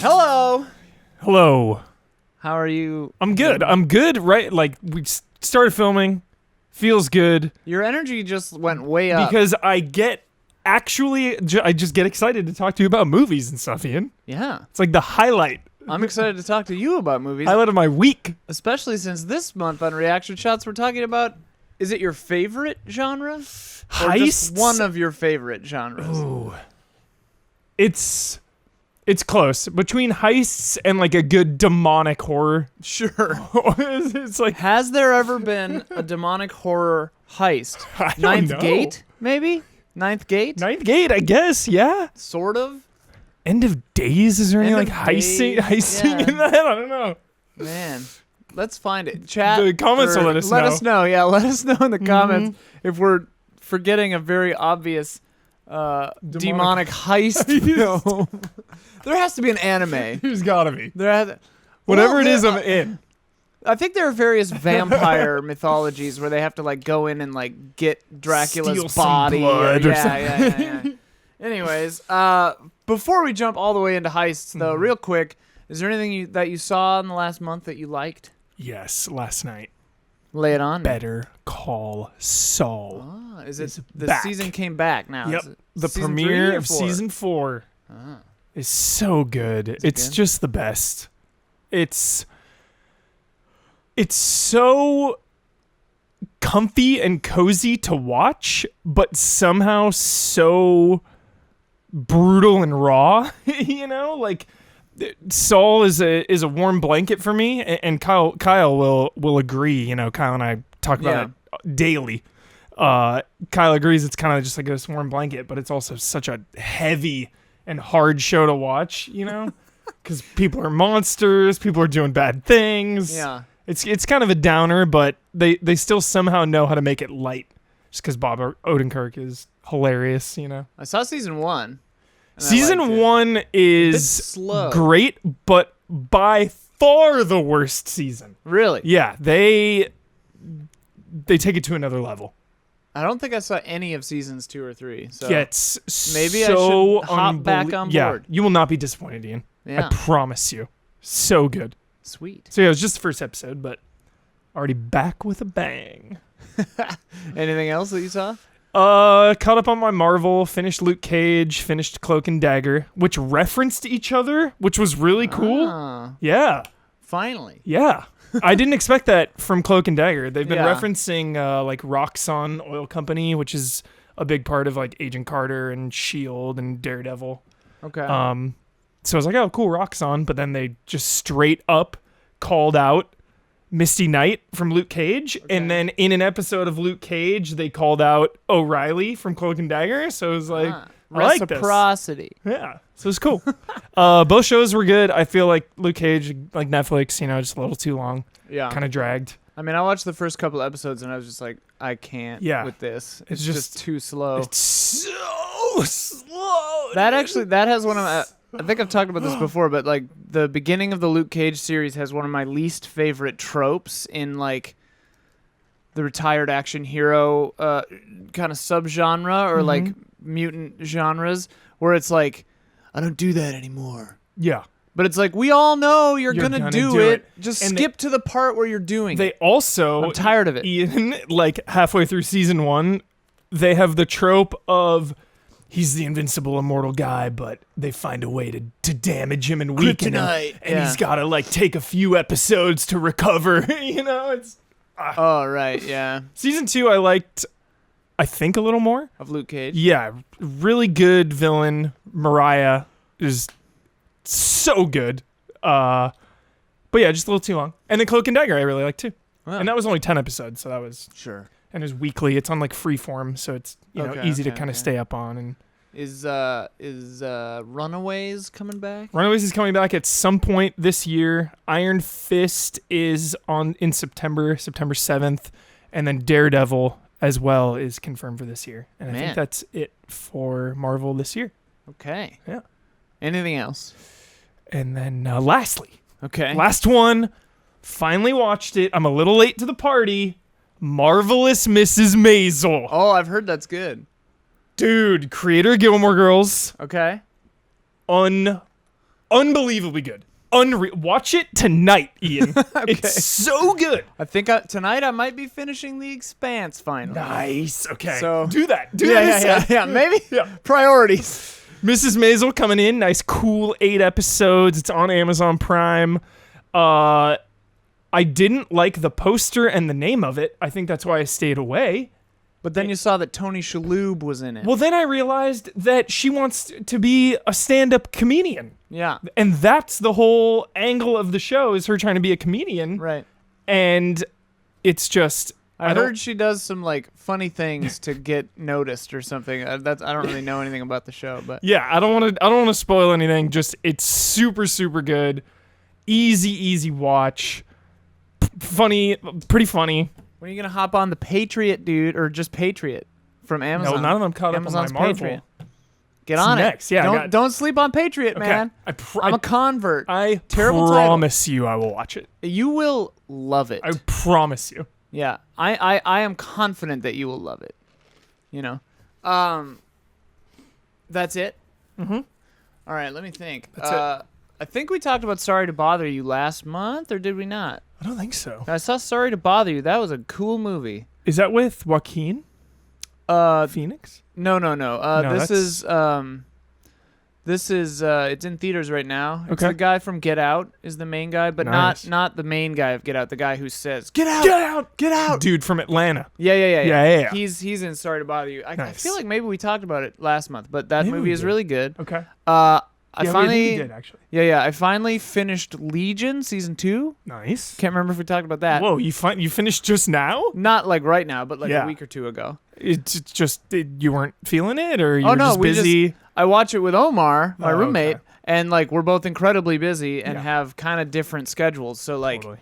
Hello. Hello. How are you? I'm good. Right? Like, we started filming. Feels good. Your energy just went way up. Because I just get excited to talk to you about movies and stuff, Ian. Yeah. It's like the highlight. I'm excited to talk to you about movies. Highlight of my week. Especially since this month on Reaction Shots we're talking about, is it your favorite genre? Or Heists? just one of your favorite genres? Ooh. It's close. Between heists and like a good demonic horror. Sure. It's like... Has there ever been a demonic horror heist? I don't Ninth know. Gate, maybe? Ninth Gate? Ninth Gate, I guess, yeah. Sort of. End of Days? Is there any End like of heisting Days, in that? I don't know. Man. Let's find it. Chat. The comments will let us know. Let us know. Yeah, let us know in the comments if we're forgetting a very obvious demonic heist film. There has to be an anime. There's gotta be. Whatever It is, I'm in. I think there are various vampire mythologies where they have to like go in and like get Dracula's Steal some body. blood or Yeah. Anyways, before we jump all the way into heists, though, real quick, is there anything that you saw in the last month that you liked? Yes, last night. Lay it on. Better Call Saul. Ah, is it the back. season came back now? Yep. Is it The season premiere 3 or of 4? season 4 Ah. is so good. It's good? just the best. It's so comfy and cozy to watch, but somehow so brutal and raw. You know, like Saul is a warm blanket for me, and Kyle will agree. You know, Kyle and I talk about it daily. Kyle agrees it's kind of just like a warm blanket, but it's also such a heavy and hard show to watch. You know, because people are monsters, people are doing bad things. Yeah. It's kind of a downer, but they still somehow know how to make it light. Just because Bob Odenkirk is hilarious, you know. I saw season 1. Season 1 is slow. great, but by far the worst season. Really? Yeah, they take it to another level. I don't think I saw any of seasons 2 or 3. So Gets maybe so I should hop back on board. Yeah, you will not be disappointed, Ian. Yeah. I promise you. So good. Sweet. So yeah, it was just the first episode, but already back with a bang. Anything else that you saw? Caught up on my Marvel, finished Luke Cage, finished Cloak and Dagger, which referenced each other, which was really cool. Ah, Yeah. finally. Yeah. I didn't expect that from Cloak and Dagger. They've been Yeah. referencing like Roxxon Oil Company, which is a big part of like Agent Carter and S.H.I.E.L.D. and Daredevil. Okay. So I was like, oh, cool, Roxxon. But then they just straight up called out Misty Knight from Luke Cage. Okay. And then in an episode of Luke Cage, they called out O'Reilly from Cloak and Dagger. So it was like, I like this. Reciprocity. Yeah. So it was cool. Both shows were good. I feel like Luke Cage, like Netflix, you know, just a little too long. Yeah. Kind of dragged. I mean, I watched the first couple episodes and I was just like, I can't with this. It's just too slow. It's so slow. That has one of my... I think I've talked about this before, but like the beginning of the Luke Cage series has one of my least favorite tropes in like the retired action hero kind of subgenre or like mutant genres, where it's like, I don't do that anymore. Yeah. But it's like, we all know you're gonna do it. Just And skip to the part where you're doing They it. also, I'm tired of it. Ian, like halfway through season 1, they have the trope of he's the invincible immortal guy, but they find a way to damage him and weaken him. Kryptonite. And he's got to like take a few episodes to recover. You know, it's... Oh, right, yeah. Season 2 I liked, I think, a little more. Of Luke Cage? Yeah, really good villain. Mariah is so good. But yeah, just a little too long. And then Cloak and Dagger I really liked too. Wow. And that was only 10 episodes, so that was... Sure. And it's weekly. It's on like Freeform, so it's easy to kind of stay up on. And Is Runaways coming back? Runaways is coming back at some point this year. Iron Fist is in September 7th, and then Daredevil as well is confirmed for this year. And I think that's it for Marvel this year. Okay. Yeah. Anything else? And then lastly, Okay. last one. Finally watched it. I'm a little late to the party. Marvelous Mrs. Maisel. Oh, I've heard that's good. Dude, creator of Gilmore Girls. Okay. unbelievably good. Unreal. Watch it tonight, Ian. It's so good. I think tonight I might be finishing The Expanse finally. Nice. Okay. So do that. Do that. Yeah. Maybe. Yeah. Priorities. Mrs. Maisel coming in. Nice, cool 8 episodes. It's on Amazon Prime. I didn't like the poster and the name of it. I think that's why I stayed away. But then you saw that Tony Shalhoub was in it. Well, then I realized that she wants to be a stand-up comedian. Yeah. And that's the whole angle of the show, is her trying to be a comedian. Right. And it's just... I heard she does some like funny things to get noticed or something. I don't really know anything about the show, but yeah, I don't want to spoil anything. Just it's super good, easy watch, funny, pretty funny. When are you gonna hop on the Patriot, dude, or just Patriot from Amazon? No, none of them caught Amazon's up on my Marvel. Patriot. Get on next. it. Yeah, don't sleep on Patriot, Okay. man. I'm a convert. I Terrible promise you, I will watch it. You will love it. I promise you. Yeah, I am confident that you will love it. You know, that's it. Mm-hmm. All right, let me think. That's it. I think we talked about Sorry to Bother You last month, or did we not? I don't think so. I saw Sorry to Bother You. That was a cool movie. Is that with Joaquin Phoenix? No. No, This is it's in theaters right now. It's Okay. the guy from Get Out is the main guy, but Nice. not the main guy of Get Out. The guy who says "Get out, Get out! get out." Dude from Atlanta. Yeah. Yeah. He's in Sorry to Bother You. I Nice. feel like maybe we talked about it last month, but that Maybe movie we is did. really good. Okay. I yeah, finally we did actually. I finally finished Legion season 2. Nice. Can't remember if we talked about that. Whoa, you finished just now? Not like right now, but like Yeah. a week or two ago. It's just you weren't feeling it, or you Oh were no, just busy? I watch it with Omar, my Oh, roommate, okay. and like we're both incredibly busy and Yeah. have kind of different schedules. So like Totally.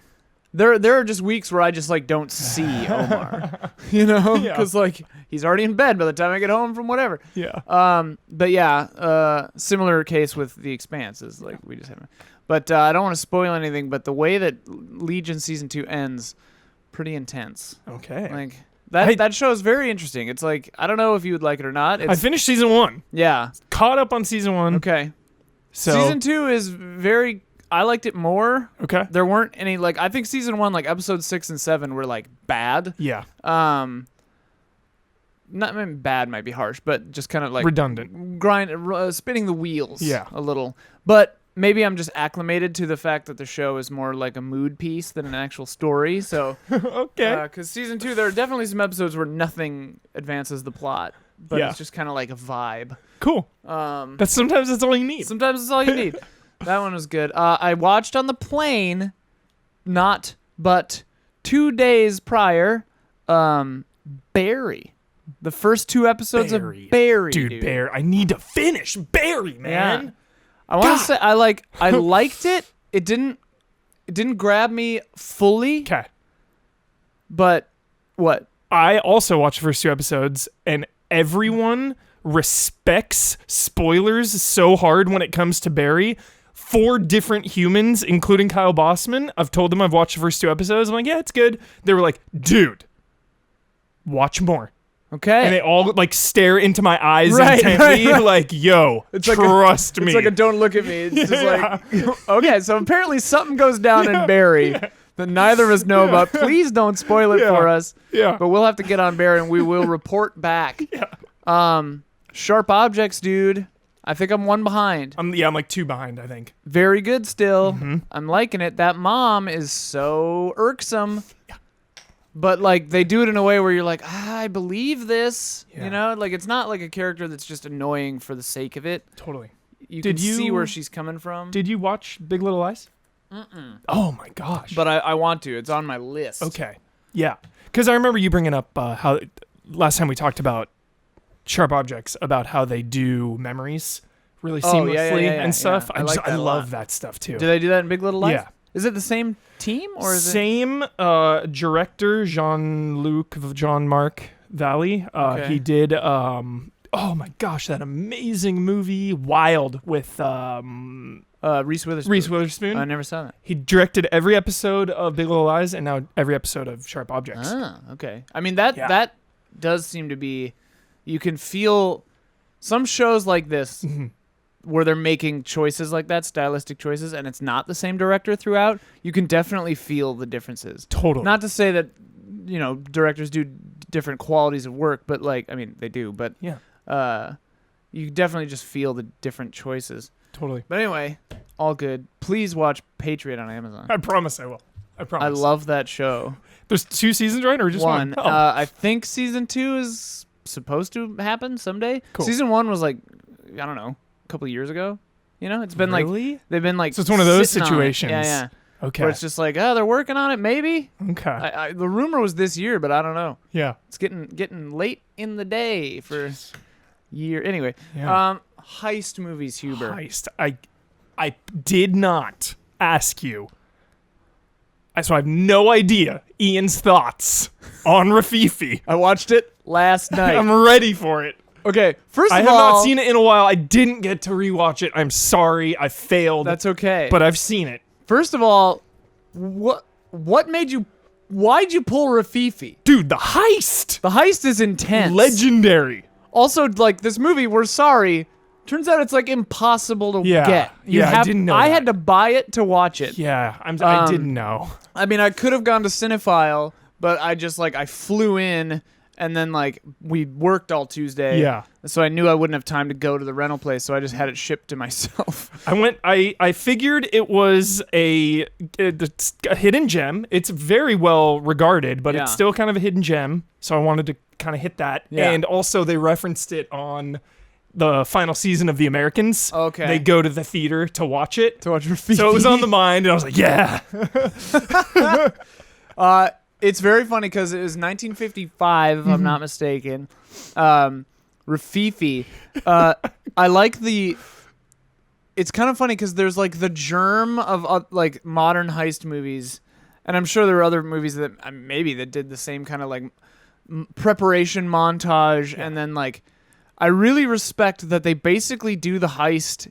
there are just weeks where I just like don't see Omar, you know, Yeah. because like he's already in bed by the time I get home from whatever. Yeah. But yeah, similar case with The Expanse is like we just haven't. But I don't want to spoil anything. But the way that Legion season 2 ends, pretty intense. Okay. Like that show is very interesting. It's like I don't know if you would like it or not. I finished season 1. Yeah. Caught up on season 1. Okay. So Season 2 is very. I liked it more. Okay. There weren't any like I think season 1 like episodes 6 and 7 were like bad. Yeah. Not I mean, bad might be harsh, but just kind of like Redundant. spinning the wheels. Yeah. A little, but maybe I'm just acclimated to the fact that the show is more like a mood piece than an actual story. So Okay. because season 2, there are definitely some episodes where nothing advances the plot, but Yeah. it's just kind of like a vibe. Cool. Sometimes that's all you need. Sometimes it's all you need. That one was good. I watched on the plane, but 2 days prior, Barry. The first 2 episodes of Barry. Dude, Barry. I need to finish Barry, man. Yeah. I want to say I liked it. It didn't grab me fully, Okay. but what? I also watched the first 2 episodes, and everyone respects spoilers so hard when it comes to Barry. 4 different humans, including Kyle Bossman, I've told them I've watched the first 2 episodes. I'm like, yeah, it's good. They were like, dude, watch more. Okay. And they all like stare into my eyes Right, intently, right. like, yo, trust me. It's like a don't look at me. It's just like, okay, so apparently something goes down in Barry that neither of us know about. Please don't spoil it for us. Yeah. But we'll have to get on Barry and we will report back. Yeah. Sharp Objects, dude. I think I'm 1 behind. I'm like 2 behind, I think. Very good still. Mm-hmm. I'm liking it. That mom is so irksome. But like they do it in a way where you're like, I believe this. Yeah. You know, like it's not like a character that's just annoying for the sake of it. Totally. You Did can see you- where she's coming from. Did you watch Big Little Lies? Mm-mm. Oh my gosh. But I want to. It's on my list. Okay. Yeah. Because I remember you bringing up how last time we talked about Sharp Objects, about how they do memories really seamlessly and stuff. Yeah. I love that stuff too. Do they do that in Big Little Lies? Yeah. Is it the same team or is Same director, Jean-Marc Valley. Okay. He did oh my gosh, that amazing movie Wild with Reese Witherspoon? Reese Witherspoon. I never saw that. He directed every episode of Big Little Lies and now every episode of Sharp Objects. Ah, okay. I mean that does seem to be. You can feel some shows like this where they're making choices like that, stylistic choices, and it's not the same director throughout, you can definitely feel the differences. Totally. Not to say that, directors do different qualities of work, but they do, but you definitely just feel the different choices. Totally. But anyway, all good. Please watch Patriot on Amazon. I promise I will. I promise. I love that show. There's 2 seasons, right? Or just one? Oh. I think season 2 is supposed to happen someday. Cool. Season 1 was a couple of years ago. It's been really? They've been so it's one of those situations. Yeah. Okay. Where it's just they're working on it, maybe. Okay. The rumor was this year, but I don't know. Yeah. It's getting late in the day for year. Anyway, Yeah. heist movies, Huber. Heist. I did not ask you. So I have no idea Ian's thoughts on Rififi. I watched it last night. I'm ready for it. Okay, first I of have all, not seen it in a while. I didn't get to rewatch it. I'm sorry. I failed. that's okay. But I've seen it. First of all, what made you? Why'd you pull Rififi? Dude, the heist. The heist is intense. Legendary. Also, this movie, we're sorry. Turns out it's impossible to get. I didn't know. I that. had to buy it to watch it. Yeah, I didn't know. I could have gone to Cinephile, but I just I flew in, and then we worked all Tuesday. Yeah. So I knew I wouldn't have time to go to the rental place, so I just had it shipped to myself. I figured it was a hidden gem. It's very well regarded, but it's still kind of a hidden gem. So I wanted to kind of hit that. Yeah. And also they referenced it on the final season of The Americans. Okay. They go to the theater to watch it. To watch Rififi. So it was on the mind, and I was like, yeah. It's very funny because it was 1955, if I'm not mistaken. Rififi. I like the... It's kind of funny because there's the germ of modern heist movies, and I'm sure there are other movies that maybe that did the same kind of preparation montage, and then I really respect that they basically do the heist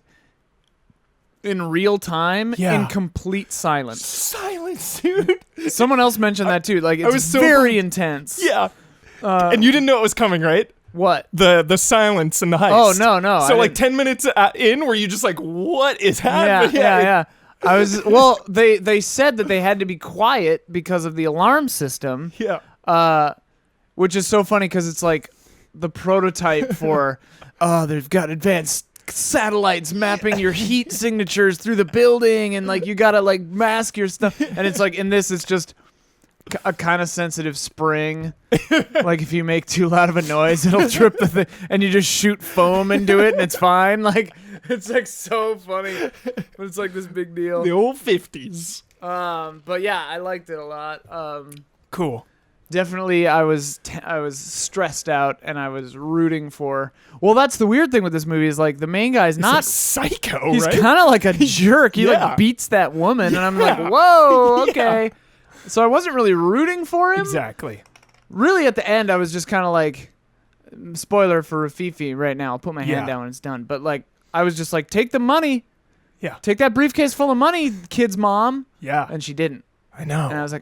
in real time in complete silence. Silence, dude. Someone else mentioned that too. It's very intense. Yeah. And you didn't know it was coming, right? What? The silence and the heist. Oh, no. So 10 minutes in, were you just what is happening? Yeah. I was they said that they had to be quiet because of the alarm system. Yeah. Which is so funny because it's the prototype for they've got advanced satellites mapping your heat signatures through the building, and you gotta mask your stuff, and it's in this it's just a kind of sensitive spring. If you make too loud of a noise, it'll trip the thing, and you just shoot foam into it and it's fine. It's so funny, but it's this big deal. The old 50s. But yeah, I liked it a lot. Cool. Definitely, I was stressed out, and I was rooting for. Well, that's the weird thing with this movie is the main guy's not psycho. He's right? kind of like a jerk. He beats that woman, and I'm whoa, okay. Yeah. So I wasn't really rooting for him. Exactly. Really, at the end, I was just kind of spoiler for Rififi right now. I'll put my hand down when it's done. But I was just take the money. Yeah. Take that briefcase full of money, kid's mom. Yeah. And she didn't. I know. And I was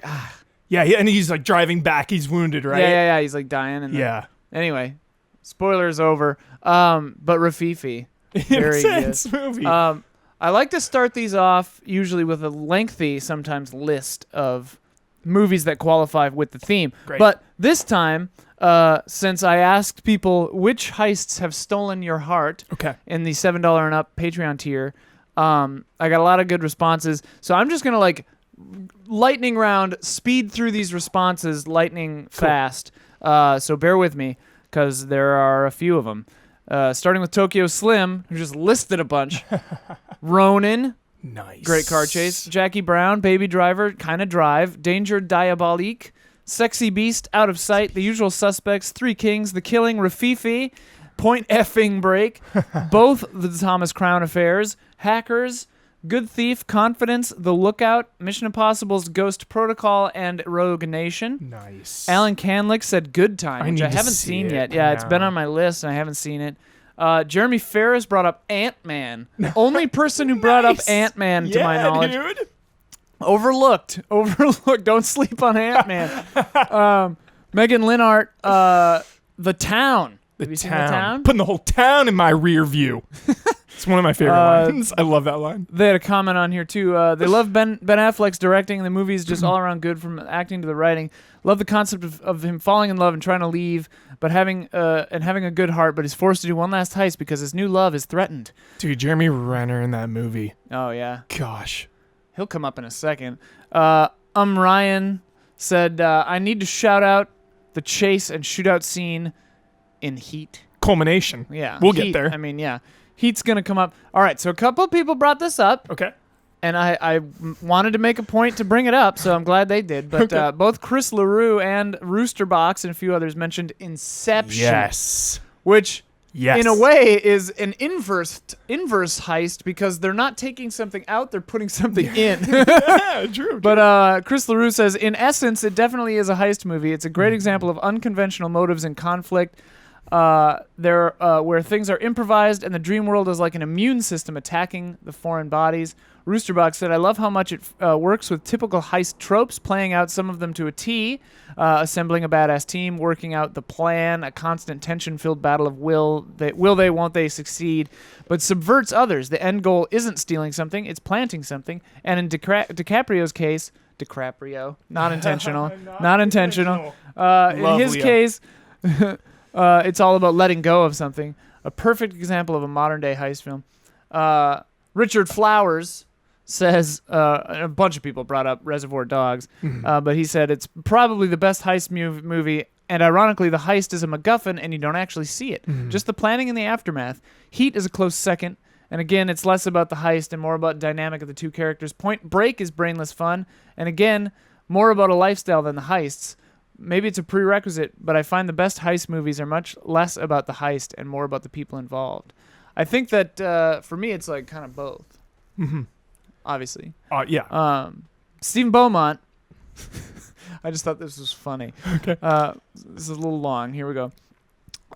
Yeah, and he's driving back. He's wounded, right? Yeah. He's dying. And anyway, spoilers over. But Rififi, very intense good movie. I like to start these off usually with a lengthy, sometimes list of movies that qualify with the theme. Great. But this time, since I asked people which heists have stolen your heart in the $7 and up Patreon tier, I got a lot of good responses. So I'm just gonna lightning round, speed through these responses lightning fast. So bear with me because there are a few of them. Starting with Tokyo Slim, who just listed a bunch. Ronin. Nice. Great car chase. Jackie Brown, Baby Driver, Kinda Drive. Danger Diabolique. Sexy Beast, Out of Sight. The Usual Suspects. Three Kings, The Killing, Rififi. Point Effing Break. Both the Thomas Crown Affairs. Hackers. Good Thief, Confidence, The Lookout, Mission Impossible's Ghost Protocol, and Rogue Nation. Nice. Alan Canlick said Good Time, which I haven't seen yet. Yeah, it's been on my list, and I haven't seen it. Jeremy Ferris brought up Ant-Man. The only person who brought up Ant-Man, to my knowledge. Dude. Overlooked. Don't sleep on Ant-Man. Megan Linhart, The Town. Have you seen The Town? Putting the whole town in my rear view. It's one of my favorite lines. I love that line. They had a comment on here too. They love Ben Affleck's directing. The movie is just all around good, from acting to the writing. Love the concept of him falling in love and trying to leave, but having a good heart, but he's forced to do one last heist because his new love is threatened. Dude, Jeremy Renner in that movie. Oh yeah, Gosh. he'll come up in a second. Ryan said, I need to shout out the chase and shootout scene in Heat. Culmination. Yeah, We'll Heat, get there. I mean, yeah, Heat's gonna come up. All right, so a couple people brought this up. Okay. And I wanted to make a point to bring it up, so I'm glad they did. But both Chris LaRue and Roosterbox and a few others mentioned Inception. Yes. Which, Yes. in a way, is an inverse heist because they're not taking something out, they're putting something in. Yeah, true. But Chris LaRue says, in essence, it definitely is a heist movie. It's a great example of unconventional motives and conflict. Where things are improvised and the dream world is like an immune system attacking the foreign bodies. Roosterbox said, I love how much it works with typical heist tropes, playing out some of them to a T, assembling a badass team, working out the plan, a constant tension-filled battle of will they, won't they succeed, but subverts others. The end goal isn't stealing something, it's planting something. And in DiCaprio's case, not intentional, not intentional. In his case, it's all about letting go of something. A perfect example of a modern-day heist film. Richard Flowers says, a bunch of people brought up Reservoir Dogs, but he said it's probably the best heist movie, and ironically, the heist is a MacGuffin, and you don't actually see it. Just the planning and the aftermath. Heat is a close second, and again, it's less about the heist and more about the dynamic of the two characters. Point Break is brainless fun, and again, more about a lifestyle than the heists. Maybe it's a prerequisite, but I find the best heist movies are much less about the heist and more about the people involved. I think that for me, it's like kind of both. Obviously. Yeah. Stephen Beaumont. I just thought this was funny. Okay. This is a little long. Here we go.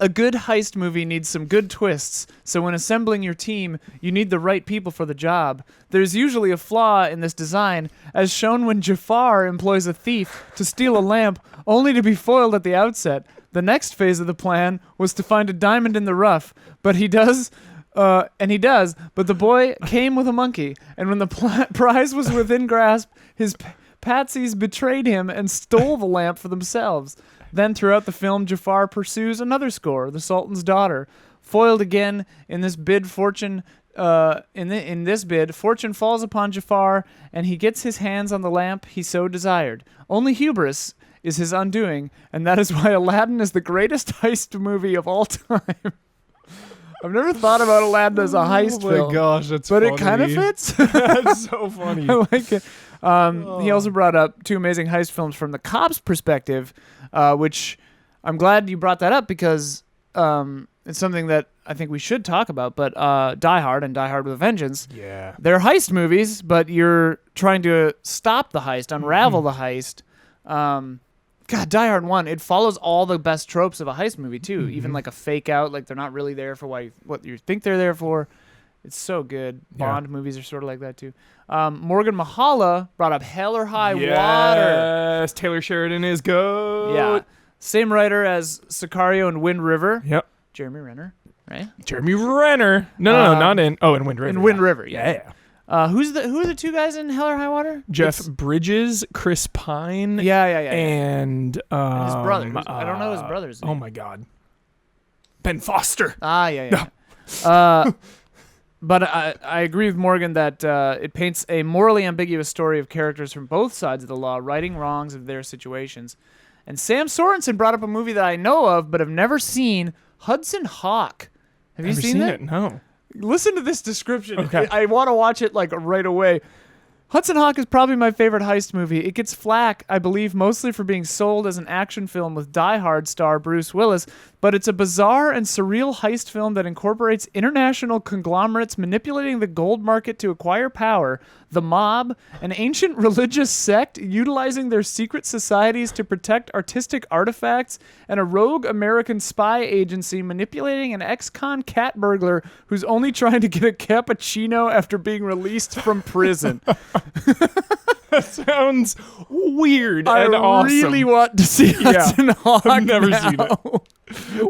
A good heist movie needs some good twists, so when assembling your team, you need the right people for the job. There's usually a flaw in this design, as shown when Jafar employs a thief to steal a lamp, only to be foiled at the outset. The next phase of the plan was to find a diamond in the rough, but he does, but the boy came with a monkey, and when the prize was within grasp, his patsies betrayed him and stole the lamp for themselves. Then throughout the film, Jafar pursues another score, the Sultan's daughter. Foiled again in this bid, fortune falls upon Jafar, and he gets his hands on the lamp he so desired. Only hubris is his undoing, and that is why Aladdin is the greatest heist movie of all time. I've never thought about Aladdin as a heist film. Oh my gosh, that's but funny. it kind of fits. That's so funny. I like it. He also brought up two amazing heist films from the cop's perspective, which I'm glad you brought that up because it's something that I think we should talk about. But Die Hard and Die Hard with a Vengeance, Yeah. they're heist movies, but you're trying to stop the heist, unravel the heist. God, Die Hard 1, it follows all the best tropes of a heist movie, too. Even like a fake out, like they're not really there for what you think they're there for. It's so good. Bond movies are sort of like that, too. Morgan Mahala brought up Hell or High Water. Yes, Taylor Sheridan is good. Yeah. Same writer as Sicario and Wind River. Yep. Jeremy Renner, right? Jeremy Renner. No, not in. Oh, in Wind River. In Wind River, yeah. Yeah. Who are the two guys in Hell or High Water? Jeff Bridges, Chris Pine. Yeah. And his brothers. I don't know his brothers. Oh my God. Ben Foster. Yeah. But I agree with Morgan that it paints a morally ambiguous story of characters from both sides of the law, righting wrongs of their situations. And Sam Sorensen brought up a movie that I know of but have never seen, Hudson Hawk. Have you seen it? No. Listen to this description. Okay. I want to watch it like right away. Hudson Hawk is probably my favorite heist movie. It gets flack, I believe, mostly for being sold as an action film with Die Hard star Bruce Willis, but it's a bizarre and surreal heist film that incorporates international conglomerates manipulating the gold market to acquire power, the mob, an ancient religious sect utilizing their secret societies to protect artistic artifacts, and a rogue American spy agency manipulating an ex-con cat burglar who's only trying to get a cappuccino after being released from prison. That sounds weird and I awesome. really want to see Hudson Hawk. I've never now. seen it.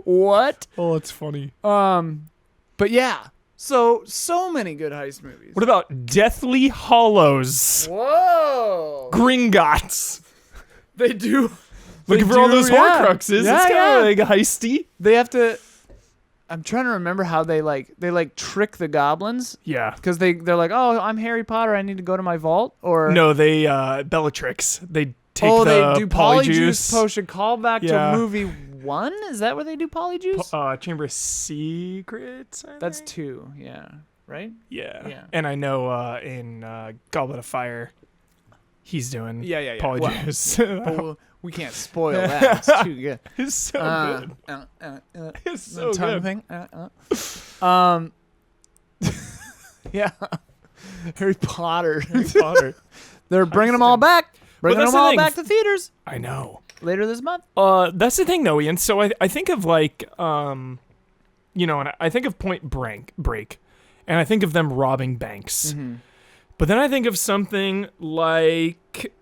What? Oh, it's funny. But yeah, So many good heist movies. What about Deathly Hollows? Whoa. Gringotts. They do. Looking for all those Horcruxes. Yeah, it's kind of like heisty. They have to. I'm trying to remember how they trick the goblins. Yeah. Because they're like, oh, I'm Harry Potter. I need to go to my vault. Or no, they Bellatrix. They take they do polyjuice potion. Call back to movie 1. Is that where they do polyjuice? Chamber of Secrets. That's 2. Yeah. Right. Yeah. And I know in Goblet of Fire, he's doing polyjuice. Well, we can't spoil that. It's too good. It's so good. It's so good. Thing. Yeah. Harry Potter. They're bringing them all back. Bringing them all back to theaters. I know. Later this month. That's the thing, though, Ian. So I think of like, and I think of Point Break, and I think of them robbing banks. Mm-hmm. But then I think of something like,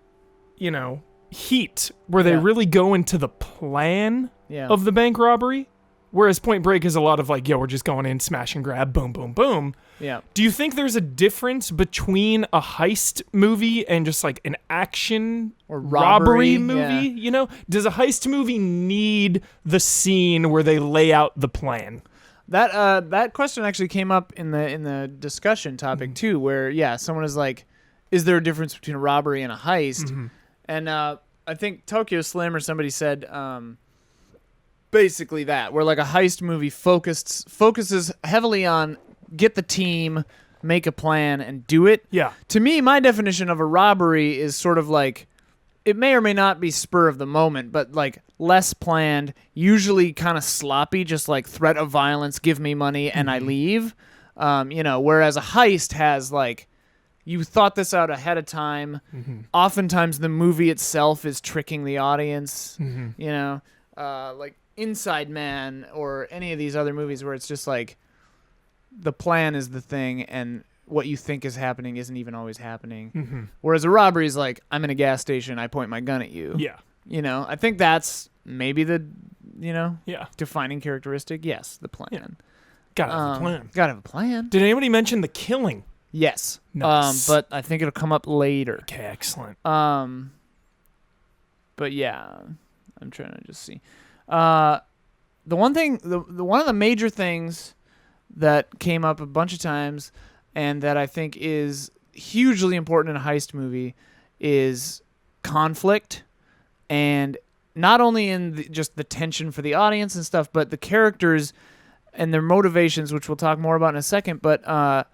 Heat, where they really go into the plan of the bank robbery, whereas Point Break is a lot of like, we're just going in, smash and grab, boom, boom, boom. Yeah. Do you think there's a difference between a heist movie and just like an action or robbery movie? Yeah. Does a heist movie need the scene where they lay out the plan? That question actually came up in the discussion topic too, where someone is like, is there a difference between a robbery and a heist? Mm-hmm. And I think Tokyo Slim or somebody said basically that, where like a heist movie focuses heavily on get the team, make a plan, and do it. Yeah. To me, my definition of a robbery is sort of like, it may or may not be spur of the moment, but like less planned, usually kind of sloppy, just like threat of violence, give me money, and I leave. Whereas a heist has like, you thought this out ahead of time. Mm-hmm. Oftentimes, the movie itself is tricking the audience. Mm-hmm. Like Inside Man or any of these other movies where it's just like the plan is the thing and what you think is happening isn't even always happening. Mm-hmm. Whereas a robbery is like, I'm in a gas station, I point my gun at you. Yeah. I think that's maybe the, defining characteristic. Yes, the plan. Yeah. Gotta have a plan. Gotta have a plan. Did anybody mention the killing? Yes. Nice. But I think it'll come up later. Okay, excellent. But yeah, I'm trying to just see. The one thing, one of the major things that came up a bunch of times and that I think is hugely important in a heist movie is conflict, and not only in just the tension for the audience and stuff, but the characters and their motivations, which we'll talk more about in a second, but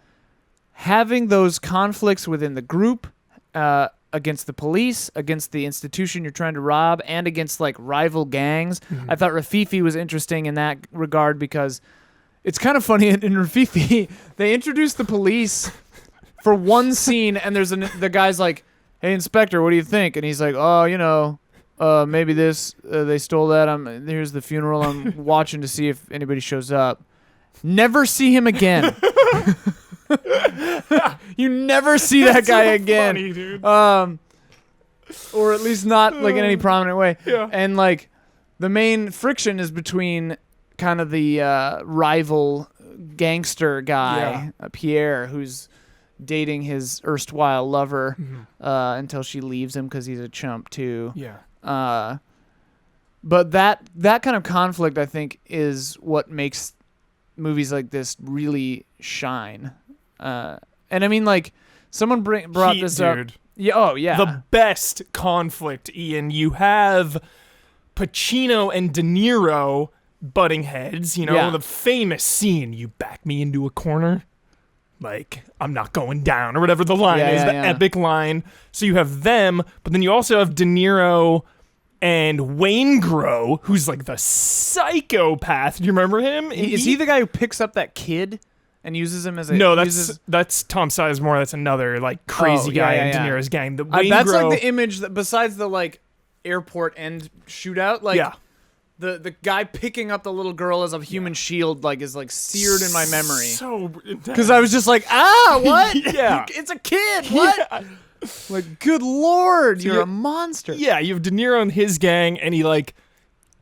having those conflicts within the group, against the police, against the institution you're trying to rob, and against like rival gangs. Mm-hmm. I thought Rififi was interesting in that regard because it's kind of funny in Rififi, they introduced the police for one scene, and there's the guy's like, "Hey, Inspector, what do you think?" And he's like, "Oh, maybe this, they stole that. Here's the funeral. I'm watching to see if anybody shows up." Never see him again. You never see that guy again. Funny, dude. Or at least not like in any prominent way. Yeah. And like the main friction is between kind of the rival gangster guy, Pierre, who's dating his erstwhile lover until she leaves him because he's a chump too. Yeah. But that kind of conflict, I think, is what makes movies like this really shine. And I mean, like, someone brought this up. Yeah. Oh, yeah. The best conflict, Ian. You have Pacino and De Niro butting heads. The famous scene. You back me into a corner, like I'm not going down, or whatever the line is. The epic line. So you have them, but then you also have De Niro and Waingro, who's like the psychopath. Do you remember him? Is he the guy who picks up that kid and uses him as a... No, that's Tom Sizemore. That's another like crazy guy in De Niro's gang. The Waingro, that's like the image that, besides the like airport end shootout, like the guy picking up the little girl as a human shield, like is like seared in my memory. So because I was just like, what? Yeah, it's a kid. What? Yeah. Like, good lord, you're a monster. Yeah, you have De Niro and his gang, and he like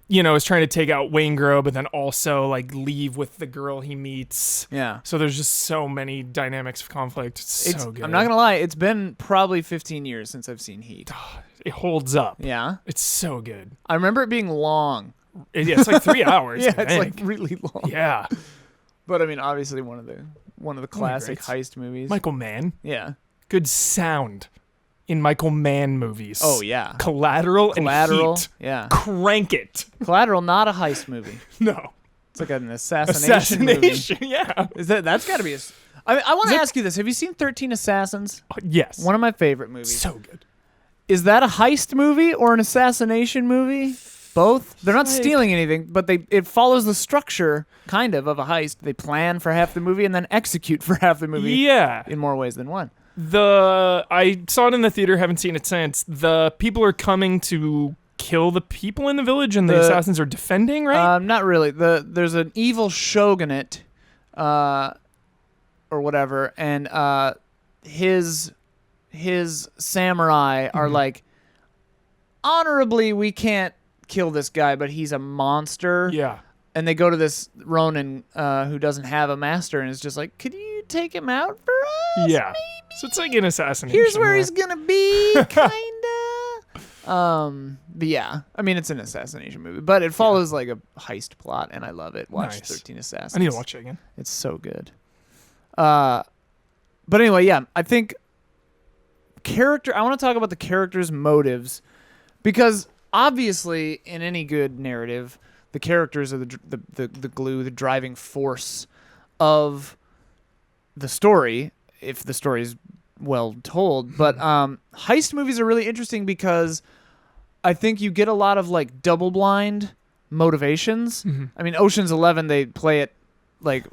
is trying to take out Waingro, but then also like leave with the girl he meets. Yeah. So there's just so many dynamics of conflict. It's so good. I'm not gonna lie, it's been probably 15 years since I've seen Heat. It holds up. Yeah. It's so good. I remember it being long. Yeah, it's like 3 hours. Yeah, I it's think. like really long. Yeah. But I mean, obviously one of the classic heist movies. Michael Mann. Yeah. Good sound in Michael Mann movies. Oh yeah. Collateral and Heat. Yeah. Crank it. Collateral, not a heist movie. No. It's like an assassination movie. Yeah. That's got to be I want to ask you this. Have you seen 13 Assassins? Yes. One of my favorite movies. So good. Is that a heist movie or an assassination movie? Both? They're not stealing anything, but it follows the structure, kind of a heist. They plan for half the movie and then execute for half the movie. Yeah. In more ways than one. I saw it in the theater, haven't seen it since. The people are coming to kill the people in the village and the assassins are defending, right? Not really. There's an evil shogunate, or whatever, and his samurai are like, honorably, we can't kill this guy, but he's a monster. Yeah. And they go to this Ronin who doesn't have a master and is just like, could you take him out for us? Yeah. Maybe? So it's like an assassination. Here's where he's gonna be, kinda. But yeah, I mean, it's an assassination movie, but it follows like a heist plot, and I love it. Watch 13 Assassins. I need to watch it again. It's so good. But anyway, yeah, I think I want to talk about the characters' motives, because obviously in any good narrative, the characters are the glue, the driving force of the story, if the story is well told. But heist movies are really interesting because I think you get a lot of like double blind motivations. I mean, Ocean's 11, they play it like,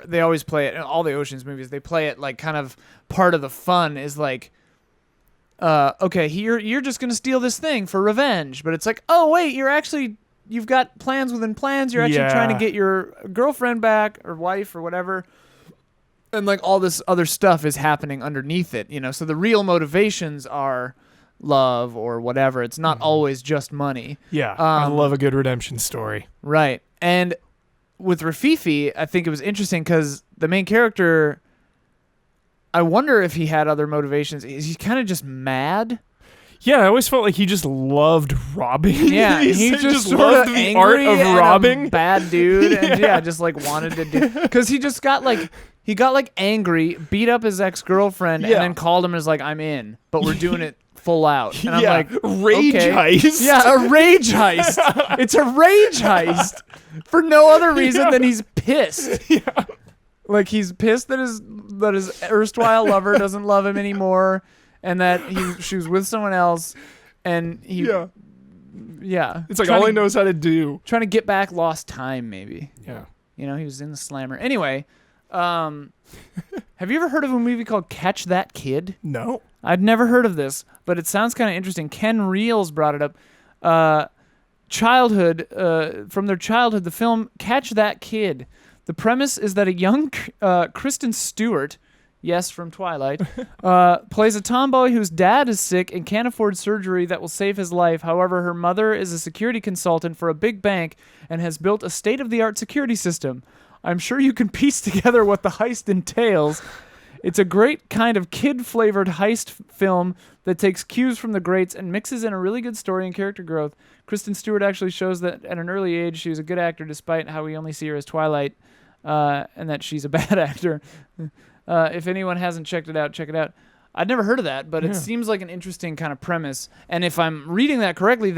they always play it in all the Ocean's movies. They play it like kind of part of the fun is like, okay, you're just gonna steal this thing for revenge, but it's like, oh wait, you've got plans within plans. You're actually trying to get your girlfriend back or wife or whatever. And like all this other stuff is happening underneath it, So the real motivations are love or whatever. It's not always just money. Yeah, I love a good redemption story. Right. And with Rififi, I think it was interesting because the main character, I wonder if he had other motivations. Is he kind of just mad? Yeah, I always felt like he just loved robbing. Yeah, he just loved the art of robbing. Bad dude, and just like wanted to do, because he just got like angry, beat up his ex-girlfriend, and then called him and was like, "I'm in, but we're doing it full out." And I'm like, rage heist. Yeah, a rage heist. It's a rage heist for no other reason than he's pissed. Yeah. Like he's pissed that his erstwhile lover doesn't love him anymore, and that she was with someone else, and he it's like all he knows how to do. Trying to get back lost time, maybe. Yeah. He was in the slammer. Anyway, have you ever heard of a movie called Catch That Kid? No. I'd never heard of this, but it sounds kind of interesting. Ken Reels brought it up. From their childhood, the film Catch That Kid. The premise is that a young Kristen Stewart, yes, from Twilight, plays a tomboy whose dad is sick and can't afford surgery that will save his life. However, her mother is a security consultant for a big bank and has built a state-of-the-art security system. I'm sure you can piece together what the heist entails. It's a great kind of kid-flavored heist film that takes cues from the greats and mixes in a really good story and character growth. Kristen Stewart actually shows that at an early age she was a good actor despite how we only see her as Twilight, and that she's a bad actor. If anyone hasn't checked it out, check it out. I'd never heard of that, but it seems like an interesting kind of premise. And if I'm reading that correctly,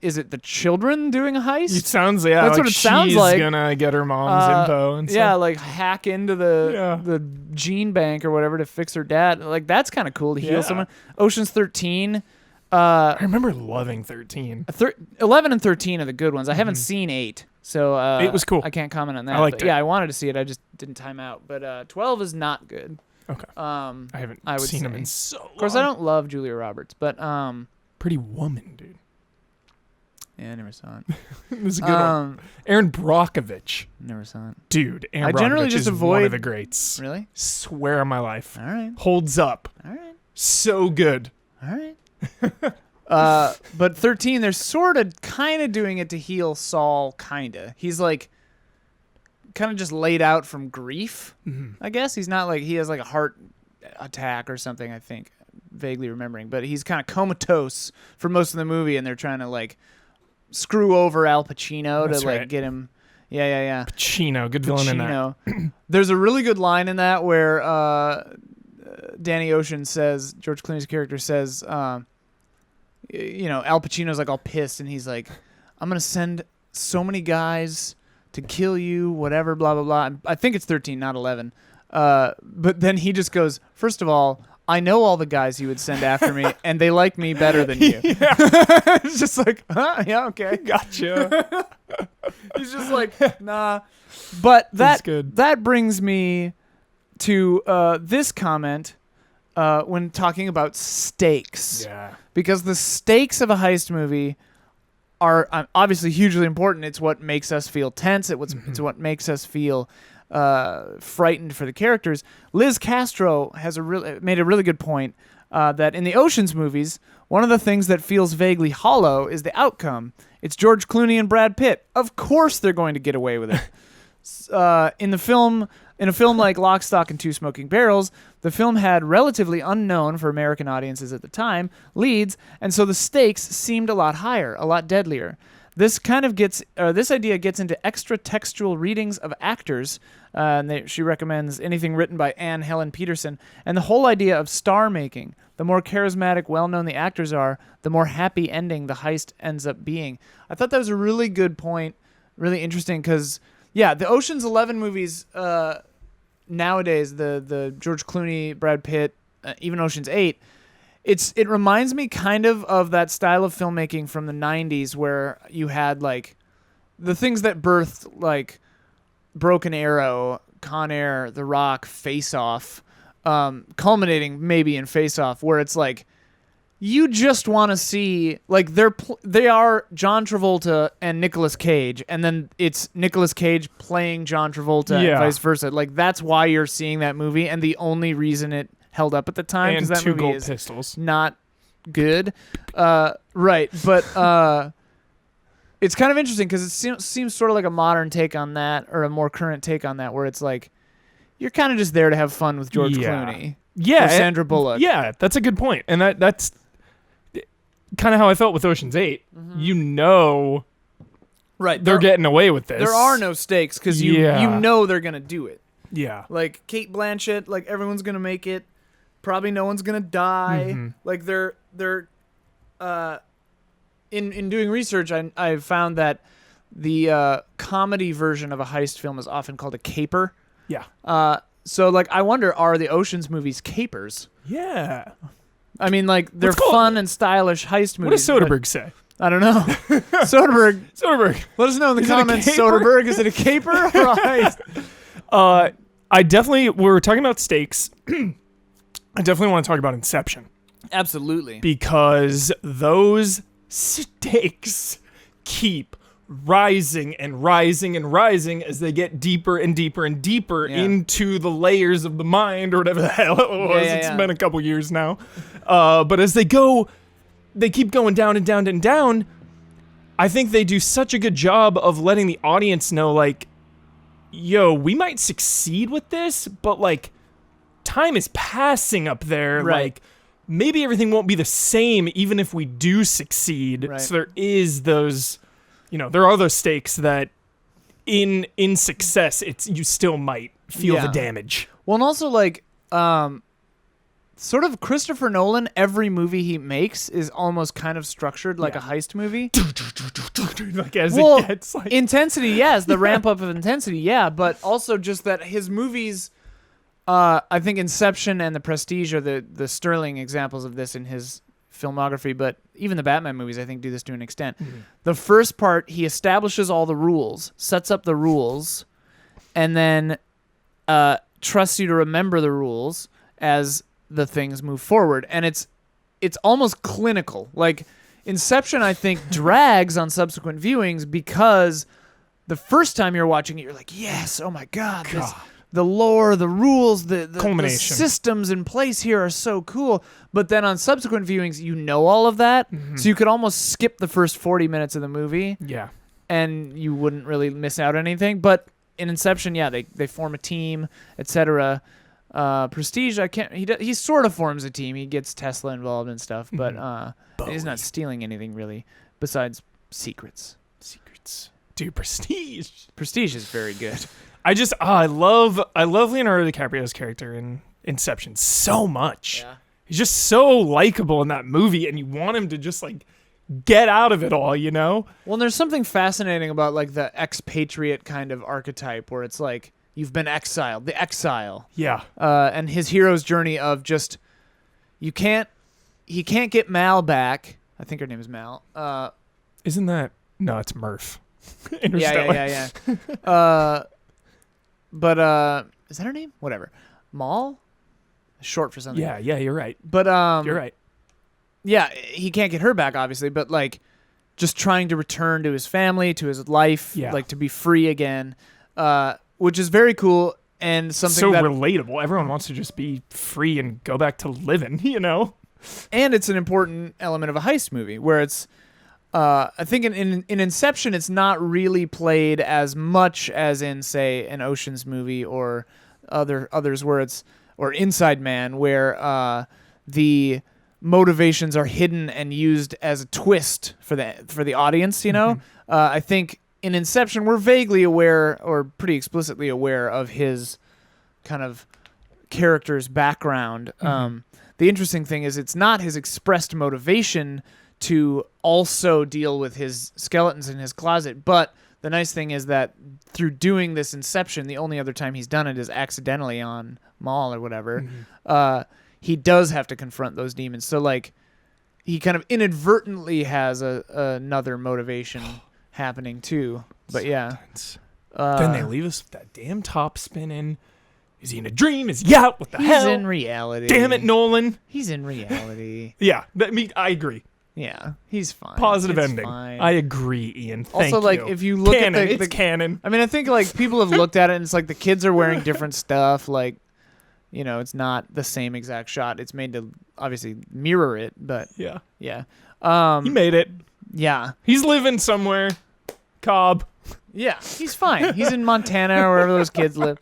is it the children doing a heist? It sounds, that's like what it sounds like. She's gonna get her mom's info and stuff. Yeah, like hack into the gene bank or whatever to fix her dad. Like that's kind of cool to heal someone. Ocean's 13. I remember loving 13. 11 and 13 are the good ones. I haven't seen 8, so it was cool. I can't comment on that. I liked it. Yeah, I wanted to see it. I just didn't time out. But 12 is not good. Okay. I haven't seen them in so long. Of course, I don't love Julia Roberts, but Pretty Woman, dude. Yeah, I never saw it. This is a good one. Aaron Brockovich. Never saw it. Dude, Aaron I generally Brockovich just is avoid one of the greats. Really? Swear on my life. All right. Holds up. All right. So good. All right. But 13, they're sort of kind of doing it to heal Saul, kind of. He's like kind of just laid out from grief, I guess. He's not like, he has like a heart attack or something, I think, vaguely remembering. But he's kind of comatose for most of the movie, and they're trying to like screw over Al Pacino That's to like right. get him. Yeah. Pacino, good villain in that. There's a really good line in that where Danny Ocean says, George Clooney's character says, Al Pacino's like all pissed, and he's like, I'm going to send so many guys to kill you, whatever, blah, blah, blah. I think it's 13, not 11. But then he just goes, first of all, I know all the guys you would send after me, and they like me better than you. It's just like, yeah, okay. Gotcha. He's just like, nah. But that brings me to this comment when talking about stakes. Yeah. Because the stakes of a heist movie are obviously hugely important. It's what makes us feel tense. It's what makes us feel frightened for the characters. Liz Castro has made a really good point that in the Ocean's movies, one of the things that feels vaguely hollow is the outcome. It's George Clooney and Brad Pitt. Of course they're going to get away with it. In a film like Lock, Stock, and Two Smoking Barrels, the film had relatively unknown for American audiences at the time leads, and so the stakes seemed a lot higher, a lot deadlier. This idea gets into extra textual readings of actors. She recommends anything written by Anne Helen Peterson, and the whole idea of star making. The more charismatic, well-known the actors are, the more happy ending the heist ends up being. I thought that was a really good point, really interesting, because the Ocean's 11 movies nowadays, the George Clooney, Brad Pitt, even Ocean's 8. It reminds me kind of that style of filmmaking from the 90s where you had like the things that birthed like Broken Arrow, Con Air, The Rock, Face Off, culminating maybe in Face Off, where it's like you just want to see like they are John Travolta and Nicolas Cage, and then it's Nicolas Cage playing John Travolta and vice versa. Like that's why you're seeing that movie, and the only reason it held up at the time because that two movie gold is pistols. Not good, right? But it's kind of interesting because it seems sort of like a modern take on that, or a more current take on that, where it's like you're kind of just there to have fun with George Clooney, or Sandra Bullock. Yeah, that's a good point, and that's kind of how I felt with Ocean's 8. Right, they're getting away with this. There are no stakes because you know they're gonna do it. Yeah, like Kate Blanchett, like everyone's gonna make it. Probably no one's gonna die. Like they're in doing research, I found that the comedy version of a heist film is often called a caper. Yeah. So like I wonder, are the Ocean's movies capers? Yeah. I mean, like they're fun and stylish heist movies. What does Soderbergh say? I don't know. Soderbergh. Let us know in the comments. Soderbergh, is it a caper or a heist? We're talking about stakes. I definitely want to talk about Inception. Absolutely. Because those stakes keep rising and rising and rising as they get deeper and deeper and deeper into the layers of the mind, or whatever the hell it was. It's been a couple years now. But as they keep going down and down and down. I think they do such a good job of letting the audience know, like, yo, we might succeed with this, but like time is passing up there. Right. Like maybe everything won't be the same even if we do succeed. Right. So there is those, there are those stakes that in success, you still might feel the damage. Well, and also like, sort of Christopher Nolan, every movie he makes is almost kind of structured like a heist movie. Like as it gets like intensity, yes, the ramp up of intensity, yeah, but also just that his movies, I think Inception and The Prestige are the sterling examples of this in his filmography, but even the Batman movies, I think, do this to an extent. The first part, he establishes all the rules, sets up the rules, and then trusts you to remember the rules as the things move forward. And it's almost clinical. Like Inception, I think, drags on subsequent viewings because the first time you're watching it, you're like, yes, oh my God. the lore, the rules, the Culmination. systems in place here are so cool. But then on subsequent viewings, you know all of that, so you could almost skip the first 40 minutes of the movie, Yeah. and you wouldn't really miss out on anything. But in Inception, yeah, they form a team, etc. Prestige, he sort of forms a team. He gets Tesla involved and stuff, but he's not stealing anything really besides secrets. Dude, Prestige. Prestige is very good. I love Leonardo DiCaprio's character in Inception so much. Yeah. He's just so likable in that movie, and you want him to just like get out of it all, you know? Well, there's something fascinating about like the expatriate kind of archetype where it's like you've been exiled, the exile. Yeah. And his hero's journey of just he can't get Mal back. I think her name is Mal. Isn't that? No, it's Murph. Yeah. But is that her name? Whatever. Mal? Short for something. Yeah, you're right. But You're right. Yeah, he can't get her back, obviously, but like just trying to return to his family, to his life, like to be free again, which is very cool and something so that relatable. Everyone wants to just be free and go back to living, you know? And it's an important element of a heist movie where it's I think in Inception it's not really played as much as in, say, an Ocean's movie or others where it's, or Inside Man, where the motivations are hidden and used as a twist for the audience, you know? I think in Inception we're vaguely aware or pretty explicitly aware of his kind of character's background. The interesting thing is it's not his expressed motivation to also deal with his skeletons in his closet, but the nice thing is that through doing this Inception, the only other time he's done it is accidentally on Maul or whatever. He does have to confront those demons. So like he kind of inadvertently has another motivation happening too. But yeah. Then they leave us with that damn top spinning. Is he in a dream? Is he out? What the hell? He's in reality. Damn it, Nolan. He's in reality. Yeah, I agree. Yeah, he's fine. Positive It's ending. fine. I agree, Ian. Thank also, like, you. if you look canon, at it's canon. I mean, I think like people have looked at it and it's like the kids are wearing different stuff. Like, you know, it's not the same exact shot. It's made to obviously mirror it, but Yeah. He made it. Yeah. He's living somewhere. Cobb. Yeah, he's fine. He's in Montana or wherever those kids live.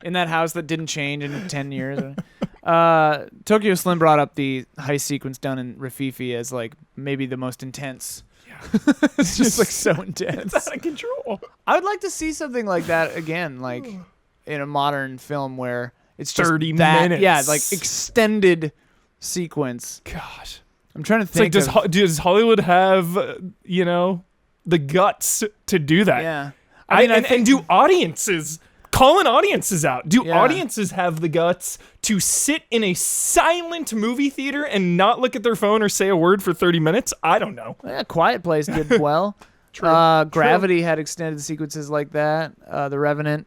In that house that didn't change in 10 years. Tokyo Slim brought up the heist sequence done in Rififi as like maybe the most intense. Yeah. It's just like so intense. It's out of control. I would like to see something like that again, like in a modern film where it's just 30 that, minutes. Yeah, like extended sequence. Gosh. I'm trying to It's like, think. does Hollywood have, the guts to do that? Yeah. And do audiences... Calling audiences out. Do Yeah. audiences have the guts to sit in a silent movie theater and not look at their phone or say a word for 30 minutes? I don't know. Yeah, Quiet Place did well. True. Gravity had extended sequences like that. The Revenant.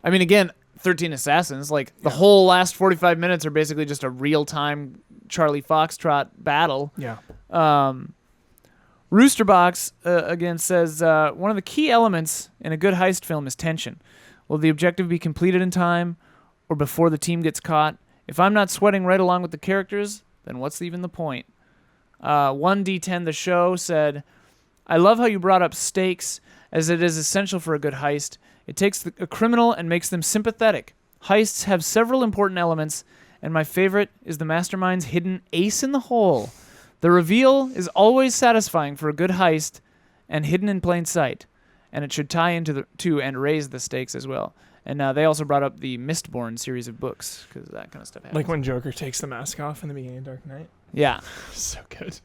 I mean, again, 13 Assassins. Like the whole last 45 minutes are basically just a real-time Charlie Foxtrot battle. Yeah. Roosterbox again says one of the key elements in a good heist film is tension. Will the objective be completed in time or before the team gets caught? If I'm not sweating right along with the characters, then what's even the point? 1D10 The Show said, I love how you brought up stakes as it is essential for a good heist. It takes a criminal and makes them sympathetic. Heists have several important elements, and my favorite is the mastermind's hidden ace in the hole. The reveal is always satisfying for a good heist and hidden in plain sight. And it should tie into and raise the stakes as well. And they also brought up the Mistborn series of books because that kind of stuff happens. Like when Joker takes the mask off in the beginning of Dark Knight. Yeah, So good.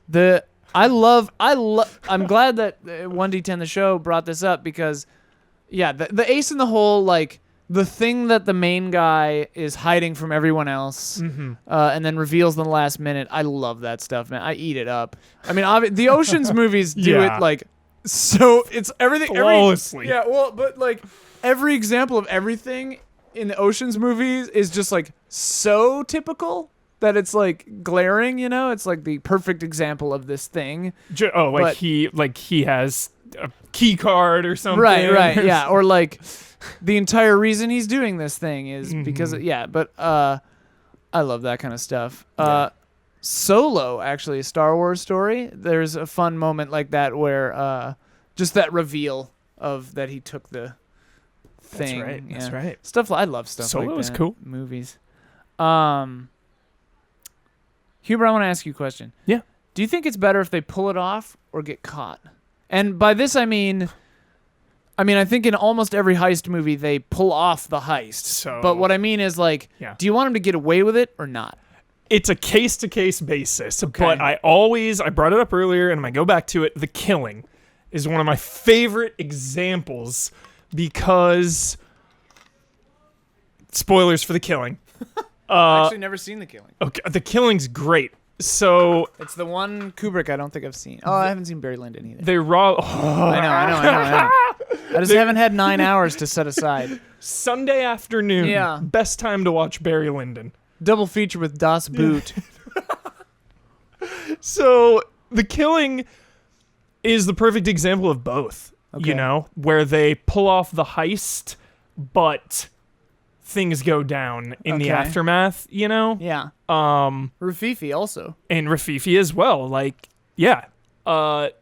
I'm glad that 1D10 The Show brought this up because, yeah, the ace in the hole, like the thing that the main guy is hiding from everyone else, and then reveals in the last minute. I love that stuff, man. I eat it up. I mean, the Ocean's movies do it like. So it's everything flawlessly. But like every example of everything in the Ocean's movies is just like so typical that it's like glaring, you know? It's like the perfect example of this thing. He has a key card or something. Right, yeah. Or like the entire reason he's doing this thing is because but I love that kind of stuff. Solo, actually, a Star Wars story. There's a fun moment like that where just that reveal of that he took the thing. That's right. Yeah. That's right. Stuff I love stuff Solo like that. is cool. Movies. Huber, I want to ask you a question. Yeah. Do you think it's better if they pull it off or get caught? And by this I mean I think in almost every heist movie they pull off the heist. So, but what I mean is like, do you want them to get away with it or not? It's a case-to-case basis, Okay. but I brought it up earlier, and I go back to it. The Killing is one of my favorite examples because spoilers for The Killing. I've actually never seen The Killing. Okay, The Killing's great. So It's the one Kubrick I don't think I've seen. Oh, I haven't seen Barry Lyndon either. they rob. I know. I just haven't had 9 hours to set aside. Sunday afternoon. Yeah. Best time to watch Barry Lyndon. Double feature with Das Boot. So The Killing is the perfect example of both. Okay. You know, where they pull off the heist, but things go down in the aftermath. You know. Yeah. Rififi also. And Rififi as well. Like, yeah. And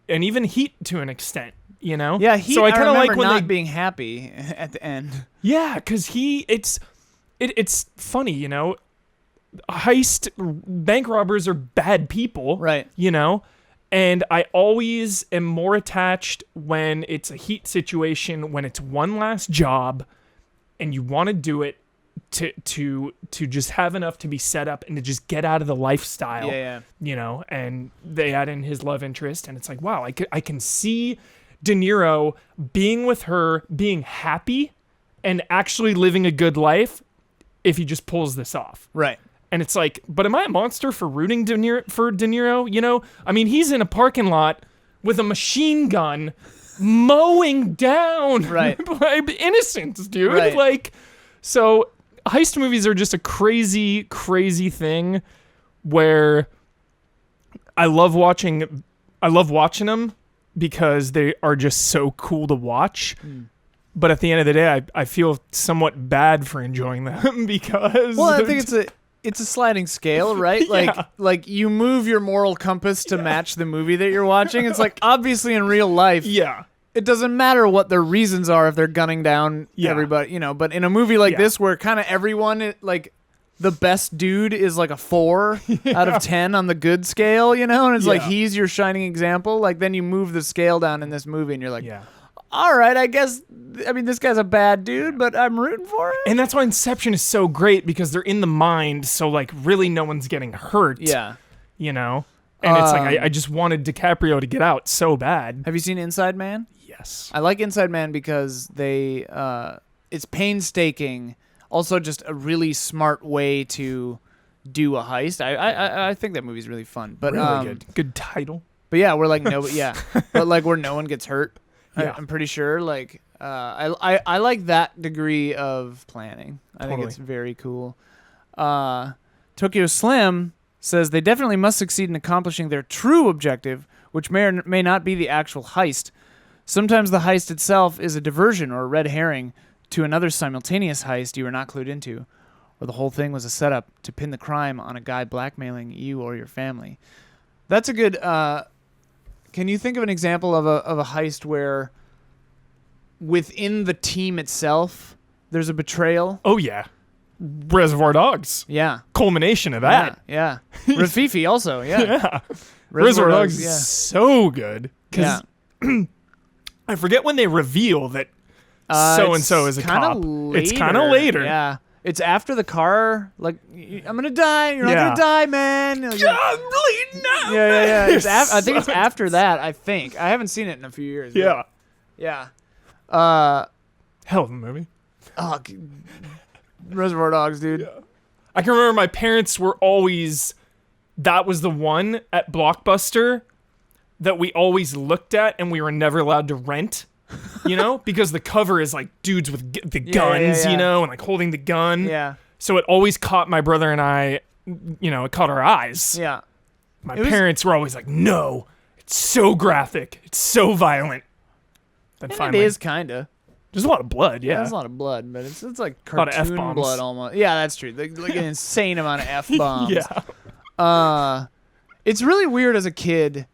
even Heat to an extent. You know. Yeah. Heat, so I I kind of remember like when not they being happy at the end. Yeah, because it's funny, you know. Bank robbers are bad people, Right. You know, and I always am more attached when it's a Heat situation, when it's one last job, and you want to do it to just have enough to be set up and to just get out of the lifestyle, you know. And they add in his love interest, and it's like, wow, I can see De Niro being with her, being happy, and actually living a good life if he just pulls this off. Right. And it's like, but am I a monster for rooting for De Niro? You know, I mean, he's in a parking lot with a machine gun mowing down innocents, dude. Right. Like, so heist movies are just a crazy, crazy thing where I love watching them because they are just so cool to watch. But at the end of the day, I feel somewhat bad for enjoying them because... Well, I think it's a sliding scale, right? Like you move your moral compass to match the movie that you're watching. It's like, obviously in real life, it doesn't matter what their reasons are if they're gunning down everybody, you know. But in a movie like this where kind of everyone, like, the best dude is like a 4 out of 10 on the good scale, you know? And it's like he's your shining example. Like, then you move the scale down in this movie and you're like... all right, I guess, I mean, this guy's a bad dude, but I'm rooting for him. And that's why Inception is so great, because they're in the mind, so, like, really no one's getting hurt. Yeah. You know? And it's like, I just wanted DiCaprio to get out so bad. Have you seen Inside Man? Yes. I like Inside Man because it's painstaking, also just a really smart way to do a heist. I think that movie's really fun. But, really good. Good title. But yeah, we're like, but like where no one gets hurt. Yeah. I'm pretty sure. Like, I like that degree of planning. I think it's very cool. Tokyo Slim says they definitely must succeed in accomplishing their true objective, which may or may not be the actual heist. Sometimes the heist itself is a diversion or a red herring to another simultaneous heist you were not clued into, or the whole thing was a setup to pin the crime on a guy blackmailing you or your family. That's a good... Can you think of an example of a heist where within the team itself there's a betrayal? Oh, yeah. Reservoir Dogs. Yeah. Culmination of that. Yeah. Rififi also, yeah. Reservoir Dogs is so good. Because I forget when they reveal that so-and-so is a cop. It's kind of later. Yeah. It's after the car, like, I'm going to die. You're not going to die, man. Like, I'm bleeding out. Yeah. I think it's after that, I think. I haven't seen it in a few years. Yeah. Yeah. Hell of a movie. Oh, Reservoir Dogs, dude. Yeah. I can remember my parents were always... That was the one at Blockbuster that we always looked at and we were never allowed to rent. You know, because the cover is like dudes with the guns, you know, and like holding the gun. Yeah. So it always caught my brother and I, you know, it caught our eyes. Yeah. My parents were always like, no, so graphic. It's so violent. Then And finally, it is kind of. there's a lot of blood. Yeah. There's a lot of blood, but it's like A lot of cartoon F-bombs. blood almost. Yeah, that's true. Like an insane amount of F-bombs. Yeah. It's really weird as a kid.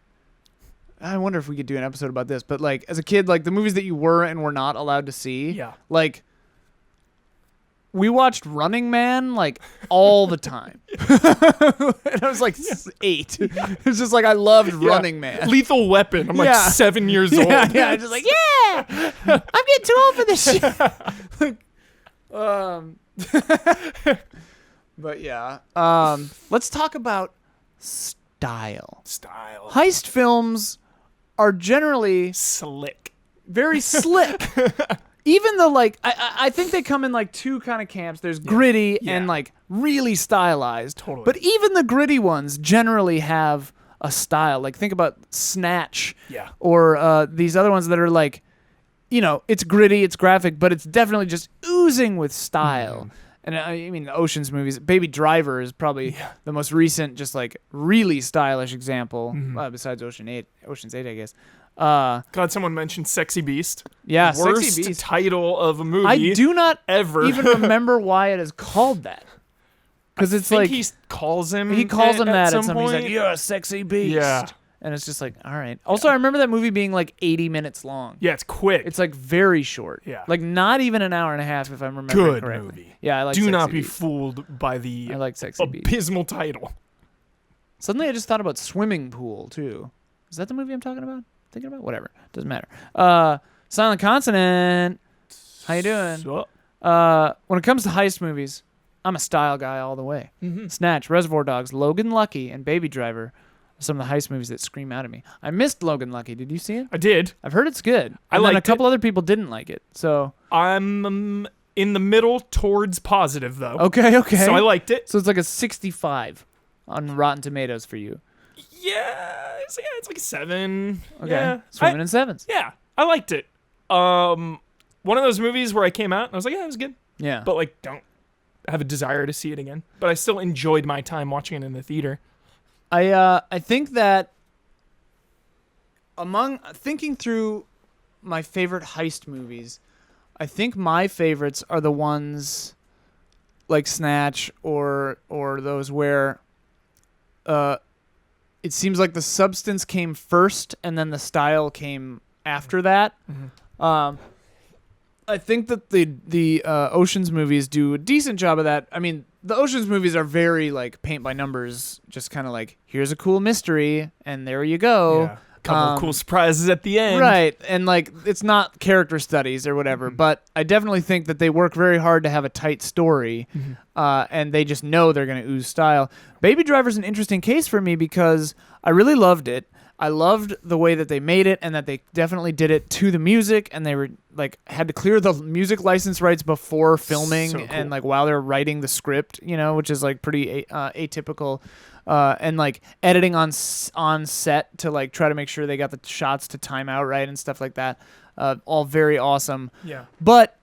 I wonder if we could do an episode about this, but like as a kid, like the movies that you were and were not allowed to see. Yeah. Like we watched Running Man like all the time. And I was like 8. It was just like I loved Running Man. Lethal Weapon. I'm like Yeah. 7 years old. Yeah, I'm just like, yeah, I'm getting too old for this shit. But yeah, let's talk about style. Style. Heist films are generally Slick. very slick. Even though, like, I think they come in like two kind of camps. There's gritty Yeah. and like really stylized. Totally. But even the gritty ones generally have a style. Like think about Snatch. Yeah. Or these other ones that are like, you know, it's gritty, it's graphic, but it's definitely just oozing with style. Mm-hmm. And I mean, the Ocean's movies. Baby Driver is probably the most recent, just like really stylish example. Besides Ocean's 8, I guess. God, someone mentioned Sexy Beast. Yeah, Worst Sexy Beast. title of a movie. I do not ever even remember why it is called that. Because it's think like he calls him. he calls him that at at some point. He's like, point. "You're a sexy beast." Yeah. And it's just like, all right. Also, I remember that movie being like 80 minutes long. Yeah, it's quick. It's like very short. Yeah. Like not even an hour and a half, if I'm remembering good correctly. movie. Yeah, I like. Do Sexy not be Beast. fooled by the I like Sexy Beast. abysmal title. Suddenly, I just thought about Swimming Pool too. Is that the movie I'm talking about? Thinking about? Whatever. Doesn't matter. Silent Consonant. How you doing? So, When it comes to heist movies, I'm a style guy all the way. Snatch, Reservoir Dogs, Logan Lucky, and Baby Driver are some of the heist movies that scream out at me. I missed Logan Lucky. Did you see it? I did. I've heard it's good. I And then a liked couple other people didn't like it. So I'm in the middle towards positive though. okay. So I liked it. So it's like a 65 on Rotten Tomatoes for you. Yeah, it's like a 7. Okay, Yeah. swimming in sevens. Yeah, I liked it. One of those movies where I came out and I was like, yeah, it was good. Yeah. But like, don't have a desire to see it again. But I still enjoyed my time watching it in the theater. I think that among thinking through my favorite heist movies, I think my favorites are the ones like Snatch or those where it seems like the substance came first and then the style came after that. I think that the Ocean's movies do a decent job of that. I mean, the Ocean's movies are very like paint by numbers, just kind of like here's a cool mystery and there you go. Yeah. Couple of cool surprises at the end. Right, and like it's not character studies or whatever, but I definitely think that they work very hard to have a tight story, and they just know they're going to ooze style. Baby Driver's an interesting case for me because I really loved it. I loved the way that they made it and that they definitely did it to the music, and they were like had to clear the music license rights before filming So cool. and like while they're writing the script, you know, which is like pretty atypical. And like editing on set to like try to make sure they got the shots to time out right and stuff like that. All very awesome. Yeah. But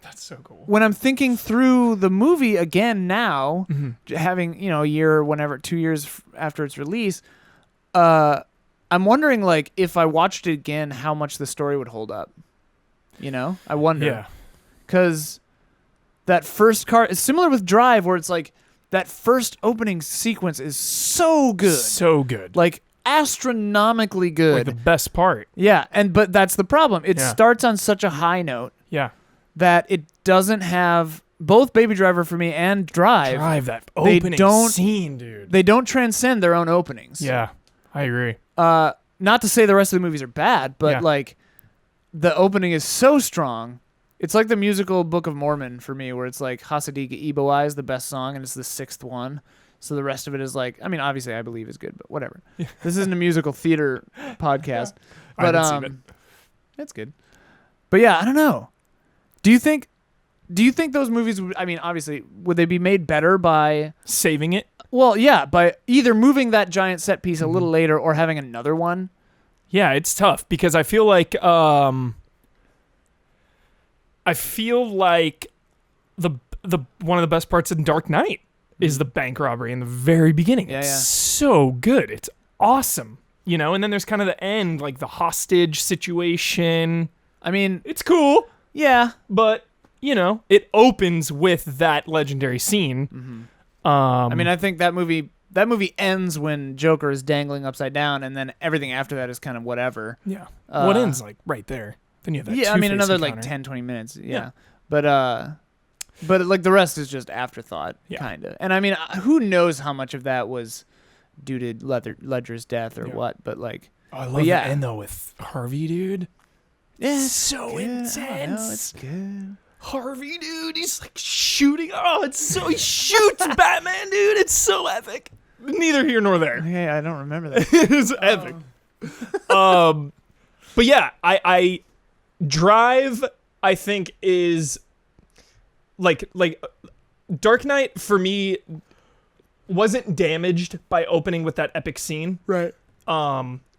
That's so cool. when I'm thinking through the movie again now, having, you know, a year, whenever, 2 years after its release, I'm wondering like if I watched it again, how much the story would hold up. You know, I wonder. Yeah. Because that first car is similar with Drive, where it's like that first opening sequence is so good. So good. Like astronomically good. Like the best part. Yeah, but that's the problem. It starts on such a high note Yeah. that it doesn't have both Baby Driver for me and Drive. That They opening don't- scene, dude. They don't transcend their own openings. Yeah, I agree. Not to say the rest of the movies are bad, but Yeah. like the opening is so strong. It's like the musical Book of Mormon for me, where it's like Hasidic Ebo is the best song, and it's the 6th one. So the rest of it is like, I mean, obviously I Believe is good, but whatever. This isn't a musical theater podcast, I but haven't seen it. it's good. But yeah, I don't know. Do you think those movies would, I mean, obviously, would they be made better by Saving it. well, yeah, by either moving that giant set piece a little later or having another one? Yeah, it's tough because I feel like the one of the best parts in Dark Knight is the bank robbery in the very beginning. Yeah, It's yeah. so good. It's awesome. you know, and then there's kind of the end, like the hostage situation. I mean, It's cool, yeah. but you know, it opens with that legendary scene. I mean, I think that movie ends when Joker is dangling upside down, and then everything after that is kind of whatever. Yeah. What ends like right there? Then you have that Yeah, I mean, Two-Face another encounter. like 10, 20 minutes. Yeah. But like the rest is just afterthought, kind of. And I mean, who knows how much of that was due to Ledger's death or what? But like, Oh, I love the end though with Harvey, dude. yeah, it's So good. intense. I know, it's good. Harvey, dude, he's like shooting. Oh, he shoots Batman, dude. It's so epic. Neither here nor there. Okay, I don't remember that. It's epic. But yeah, I Drive, I think, is like Dark Knight for me wasn't damaged by opening with that epic scene. Right.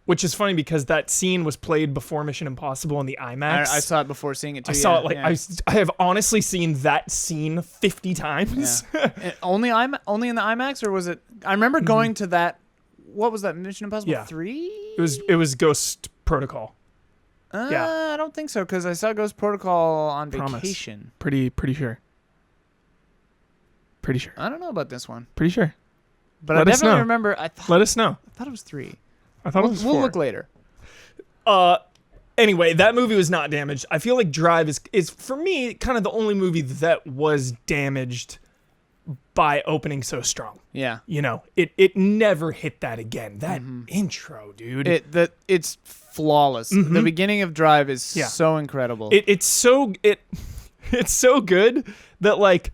Which is funny because that scene was played before Mission Impossible in the IMAX. I saw it before seeing it too. I saw it I have honestly seen that scene 50 times. And only in the IMAX, or was it? I remember going to that. What was that? Mission Impossible 3? It was Ghost Protocol. I don't think so, because I saw Ghost Protocol on Promise. vacation. Pretty sure. Pretty sure. I don't know about this one, Pretty sure. but Let I us definitely know. remember. Let us know. I thought it was 3. I thought it was 4. We'll look later. Anyway, that movie was not damaged. I feel like Drive is for me kind of the only movie that was damaged by opening so strong. Yeah. You know, it never hit that again. That intro, dude. It's flawless. The beginning of Drive is so incredible. It's so good that like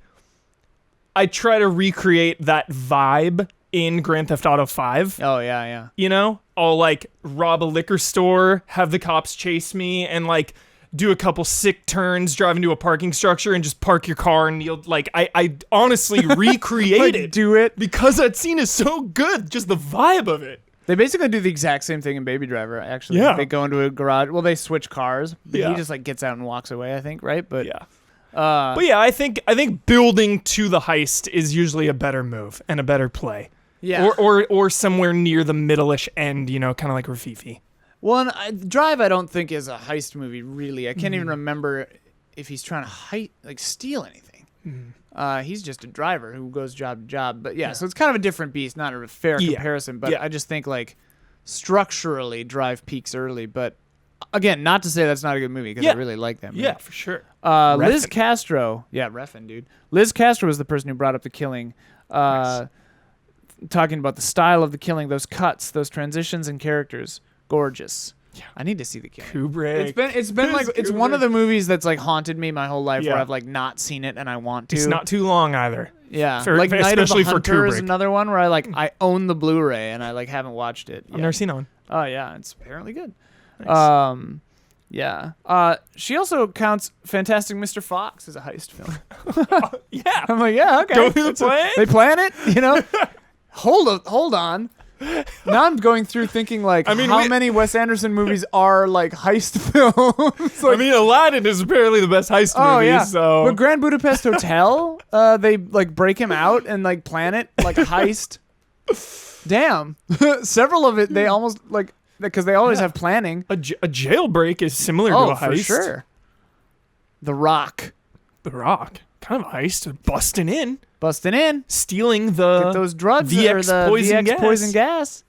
I try to recreate that vibe in Grand Theft Auto 5. Oh yeah. You know, I'll like rob a liquor store, have the cops chase me, and like do a couple sick turns, drive into a parking structure, and just park your car. And you'll like, I honestly recreate it. Do it Because that scene is so good. Just the vibe of it. They basically do the exact same thing in Baby Driver. Actually, Yeah. They go into a garage. Well, they switch cars, but Yeah. he just like gets out and walks away. I think, right? But Yeah. But yeah, I think building to the heist is usually a better move and a better play. yeah. Or somewhere near the middle-ish end, you know, kind of like Rififi. Well, and Drive, I don't think is a heist movie. Really, I can't even remember if he's trying to steal anything. He's just a driver who goes job to job. But yeah, so it's kind of a different beast, not a fair comparison. But I just think like structurally, Drive peaks early. But again, not to say that's not a good movie, because I really like that movie. Yeah, for sure. Liz Castro, Refn, dude. Liz Castro was the person who brought up The Killing. Talking about the style of The Killing, those cuts, those transitions and characters, gorgeous. Yeah. I need to see The Killing. Kubrick. It's been like it's one of the movies that's like haunted me my whole life, where I've like not seen it and I want to. It's not too long either. Yeah, For- like Night of the especially for Hunter is Kubrick. another one where I own the Blu-ray and I like haven't watched it. I've never seen that one. Oh yeah, it's apparently good. Nice. She also counts Fantastic Mr. Fox as a heist film. Yeah. I'm like, yeah, okay. Go through the plan? They plan it, you know. Hold on. Now I'm going through thinking like, how many Wes Anderson movies are like heist films? I mean, Aladdin is apparently the best heist movie. yeah. So, But Grand Budapest Hotel, they like break him out and like plan it like a heist. Damn. Several of it, they almost like, because they always have planning. a jailbreak is similar to a heist. For sure. The Rock. The Rock, kind of a heist, busting in, stealing Get those drugs VX or the poison VX gas. poison gas.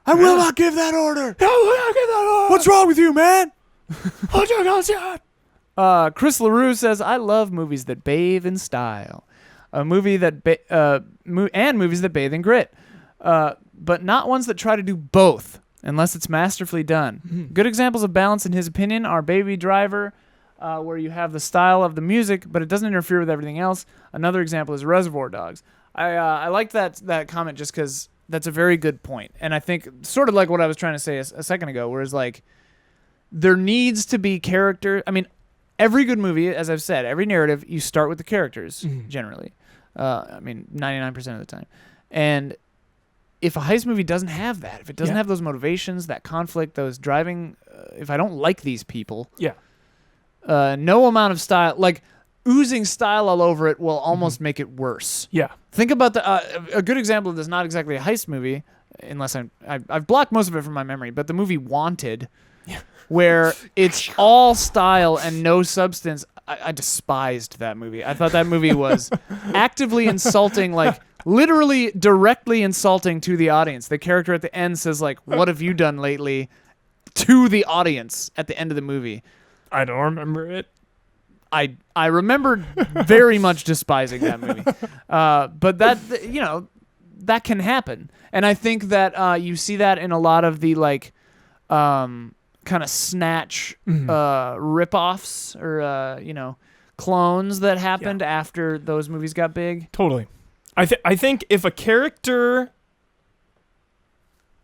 I will not give that order. No, we're not getting that on. What's wrong with you, man? Oh, Chris LaRue says, I love movies that bathe in style. A movie that and movies that bathe in grit. But not ones that try to do both, unless it's masterfully done. Good examples of balance, in his opinion, are Baby Driver, where you have the style of the music, but it doesn't interfere with everything else. Another example is Reservoir Dogs. I liked that comment just because that's a very good point. And I think sort of like what I was trying to say a second ago, whereas like there needs to be character. I mean, every good movie, as I've said, every narrative, you start with the characters generally. 99% of the time. And if a heist movie doesn't have that, if it doesn't have those motivations, that conflict, those driving, if I don't like these people, no amount of style, like oozing style all over it, will almost make it worse. Yeah. Think about a good example of this, not exactly a heist movie, unless I've blocked most of it from my memory, but the movie Wanted, where it's all style and no substance. I despised that movie. I thought that movie was actively insulting, like literally directly insulting to the audience. The character at the end says like, "What have you done lately?" to the audience at the end of the movie. I don't remember it. I remember very much despising that movie. But that, that can happen. And I think that you see that in a lot of the like kind of Snatch rip-offs or clones that happened after those movies got big. Totally. I think if a character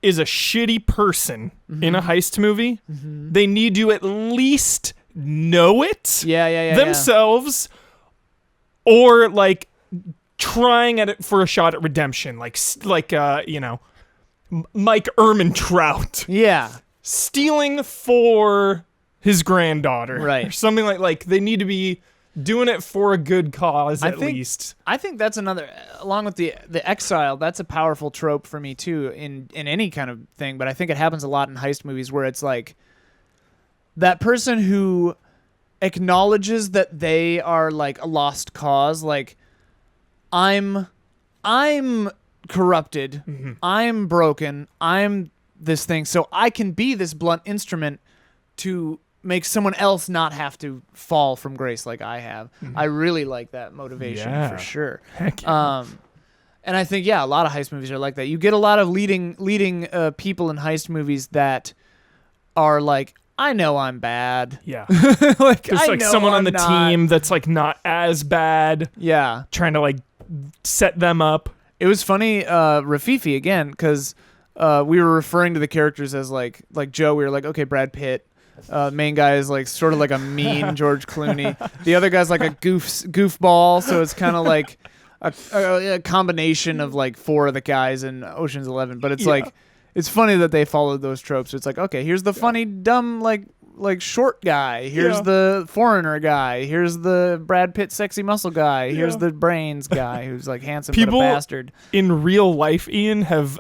is a shitty person in a heist movie, they need to at least know it themselves, or like trying at it for a shot at redemption, like Mike Ehrmantraut. Yeah. Stealing for his granddaughter, right? Or something like they need to be doing it for a good cause at least. I think that's another, along with the exile. That's a powerful trope for me too in any kind of thing. But I think it happens a lot in heist movies where it's like that person who acknowledges that they are like a lost cause. Like I'm corrupted. I'm broken. I'm this thing, so I can be this blunt instrument to make someone else not have to fall from grace like I have. I really like that motivation for sure. Heck yeah. And I think a lot of heist movies are like that. You get a lot of leading people in heist movies that are like, I know I'm bad. Yeah. Like there's like someone on the team that's like not as bad. Yeah. Trying to like set them up. It was funny, Rififi again, because we were referring to the characters as like Joe. We were like, okay, Brad Pitt. Main guy is like sort of like a mean George Clooney. The other guy's like a goofball. So it's kind of like a combination of like four of the guys in Ocean's 11. But it's like, it's funny that they followed those tropes. It's like, okay, here's the funny, dumb, like short guy. Here's the foreigner guy. Here's the Brad Pitt sexy muscle guy. Here's the brains guy who's like handsome but a bastard. In real life, Ian, have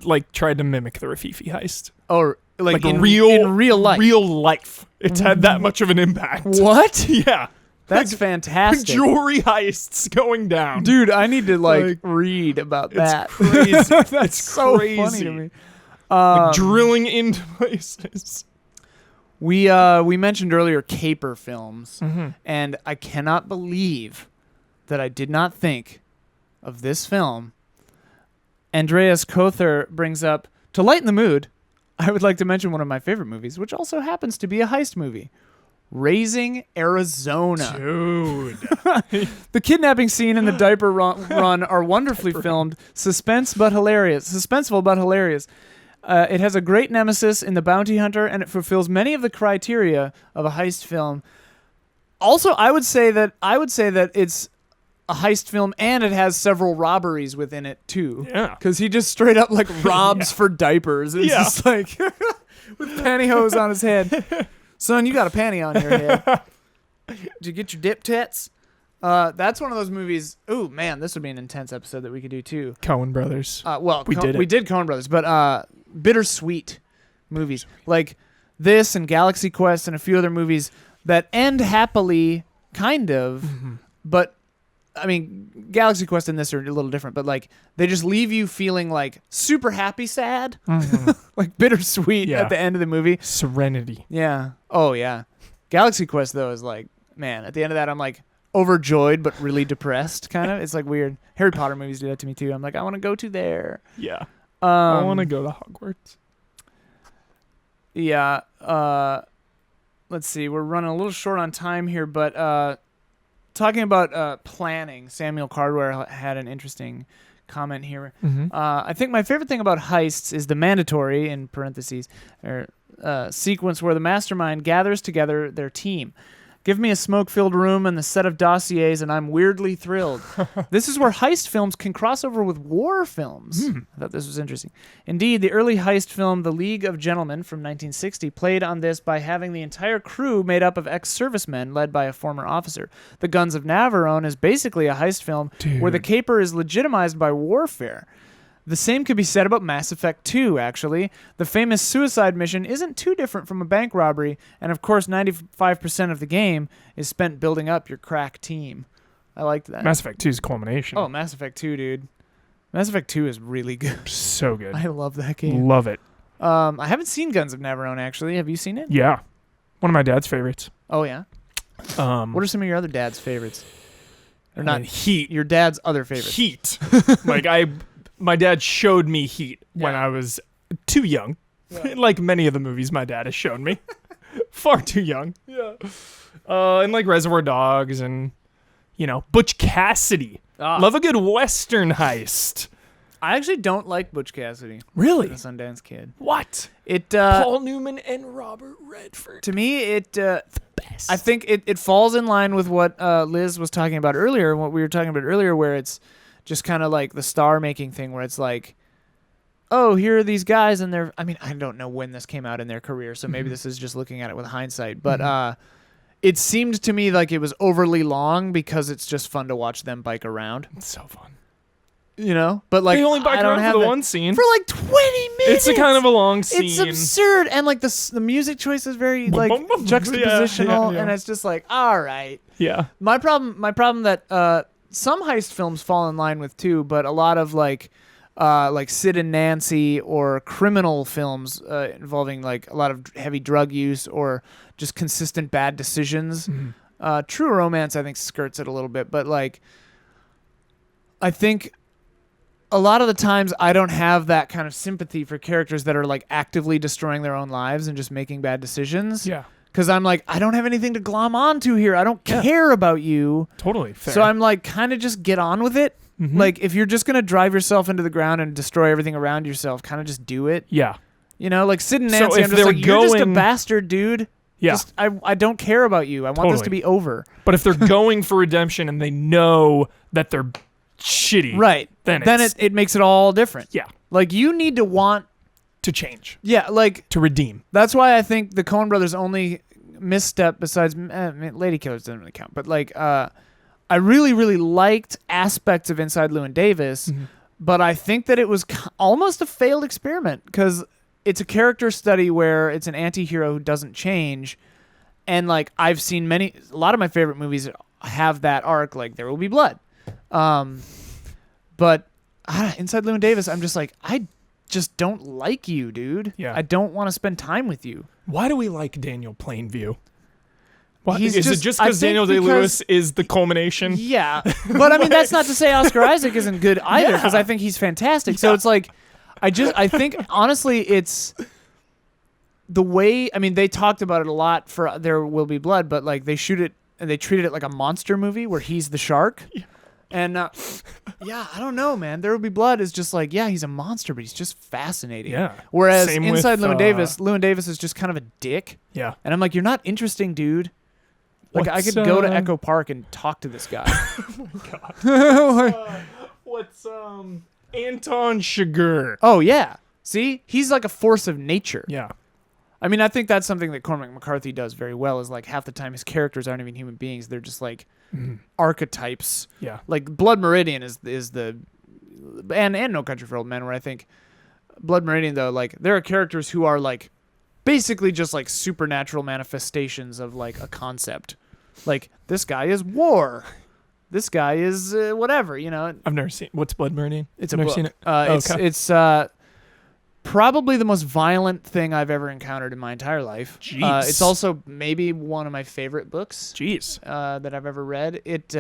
like tried to mimic the Rififi heist. Oh, like in real life. Real life. It's had that much of an impact. What? Yeah. That's fantastic. Jewelry heists going down. Dude, I need to like read about that. It's crazy. That's so funny to me. Like drilling into places. We mentioned earlier caper films, and I cannot believe that I did not think of this film. Andreas Kother brings up, to lighten the mood, I would like to mention one of my favorite movies, which also happens to be a heist movie, Raising Arizona. Dude. The kidnapping scene and the diaper run are wonderfully filmed, suspenseful but hilarious. It has a great nemesis in the bounty hunter, and it fulfills many of the criteria of a heist film. Also, I would say that it's a heist film, and it has several robberies within it too. Yeah, because he just straight up like robs for diapers. It's just like with pantyhose on his head. Son, you got a panty on your head. Did you get your dip tits? That's one of those movies. Ooh, man, this would be an intense episode that we could do too. Coen Brothers. We did Coen Brothers, but bittersweet movies like this and Galaxy Quest and a few other movies that end happily, kind of, but. I mean, Galaxy Quest and this are a little different, but like they just leave you feeling like super happy, sad, like bittersweet at the end of the movie. Serenity. Yeah. Oh yeah. Galaxy Quest though is like, man, at the end of that I'm like overjoyed but really depressed. Kind of. It's like weird. Harry Potter movies do that to me too. I'm like, I want to go to there. Yeah. I want to go to Hogwarts. Yeah. Let's see. We're running a little short on time here, but. Talking about planning, Samuel Cardware had an interesting comment here. I think my favorite thing about heists is the mandatory, in parentheses, sequence where the mastermind gathers together their team. Give me a smoke-filled room and the set of dossiers, and I'm weirdly thrilled. This is where heist films can cross over with war films. I thought this was interesting. Indeed, the early heist film, The League of Gentlemen from 1960, played on this by having the entire crew made up of ex-servicemen led by a former officer. The Guns of Navarone is basically a heist film where the caper is legitimized by warfare. The same could be said about Mass Effect 2, actually. The famous suicide mission isn't too different from a bank robbery, and of course 95% of the game is spent building up your crack team. I liked that. Mass Effect 2's culmination. Oh, Mass Effect 2, dude. Mass Effect 2 is really good. So good. I love that game. Love it. I haven't seen Guns of Navarone, actually. Have you seen it? Yeah. One of my dad's favorites. Oh, yeah? What are some of your other dad's favorites? Or not Heat. Your dad's other favorites. Heat. My dad showed me Heat when I was too young. Yeah. Like many of the movies my dad has shown me. Far too young. Yeah. And like Reservoir Dogs and, Butch Cassidy. Love a good Western heist. I actually don't like Butch Cassidy. Really? The Sundance Kid. What? Paul Newman and Robert Redford. To me, the best. I think it falls in line with what Liz was talking about earlier, and what we were talking about earlier, where it's just kind of like the star-making thing, where it's like, oh, here are these guys, and they're... I mean, I don't know when this came out in their career, so maybe this is just looking at it with hindsight, but it seemed to me like it was overly long because it's just fun to watch them bike around. It's so fun. But like they only bike around for the one scene for like 20 minutes. It's a kind of a long scene. It's absurd, and like the music choice is very like juxtapositional, and it's just like, all right. Yeah. My problem that some heist films fall in line with too, but a lot of like Sid and Nancy or criminal films involving like a lot of heavy drug use or just consistent bad decisions. True Romance, I think, skirts it a little bit, but like I think a lot of the times I don't have that kind of sympathy for characters that are like actively destroying their own lives and just making bad decisions. Yeah. Because I'm like, I don't have anything to glom onto here. I don't care about you. Totally fair. So I'm like, kind of just get on with it. Like, if you're just going to drive yourself into the ground and destroy everything around yourself, kind of just do it. Yeah. Like Sid and Nancy, so I'm just like, you're just a bastard, dude. Yeah. I don't care about you. I want this to be over. But if they're going for redemption and they know that they're shitty, right? Then it makes it all different. Yeah. Like, you need to want to change. Yeah, like to redeem. That's why I think the Coen brothers' only misstep, besides Lady Killers doesn't really count, but like I really, really liked aspects of Inside Llewyn Davis, but I think that it was almost a failed experiment because it's a character study where it's an anti-hero who doesn't change, and like I've seen a lot of my favorite movies have that arc, like There Will Be Blood. But Inside Llewyn Davis, I'm just like, I just don't like you, dude. Yeah. I don't want to spend time with you. Why do we like Daniel Plainview? Is it just because Daniel Day-Lewis is the culmination? Yeah. But I mean, that's not to say Oscar Isaac isn't good either, because I think he's fantastic. Yeah. So it's like, I think, honestly, it's the way, I mean, they talked about it a lot for There Will Be Blood, but like they shoot it and they treated it like a monster movie where he's the shark. Yeah. And yeah, I don't know, man. There Will Be Blood is just like, yeah, he's a monster, but he's just fascinating. Yeah. Whereas Inside Llewyn Davis is just kind of a dick. Yeah. And I'm like, you're not interesting, dude. Like, I could go to Echo Park and talk to this guy. Oh my god. What's Anton Chigurh? Oh yeah. See, he's like a force of nature. Yeah. I mean, I think that's something that Cormac McCarthy does very well. Is like half the time his characters aren't even human beings; they're just like archetypes. Yeah. Like Blood Meridian is the and No Country for Old Men, where I think Blood Meridian though, like there are characters who are like basically just like supernatural manifestations of like a concept. Like this guy is war. This guy is whatever, you know. I've never seen. What's Blood Meridian? It's a never book. Seen it. It's probably the most violent thing I've ever encountered in my entire life. Jeez. It's also maybe one of my favorite books. Jeez. That I've ever read. It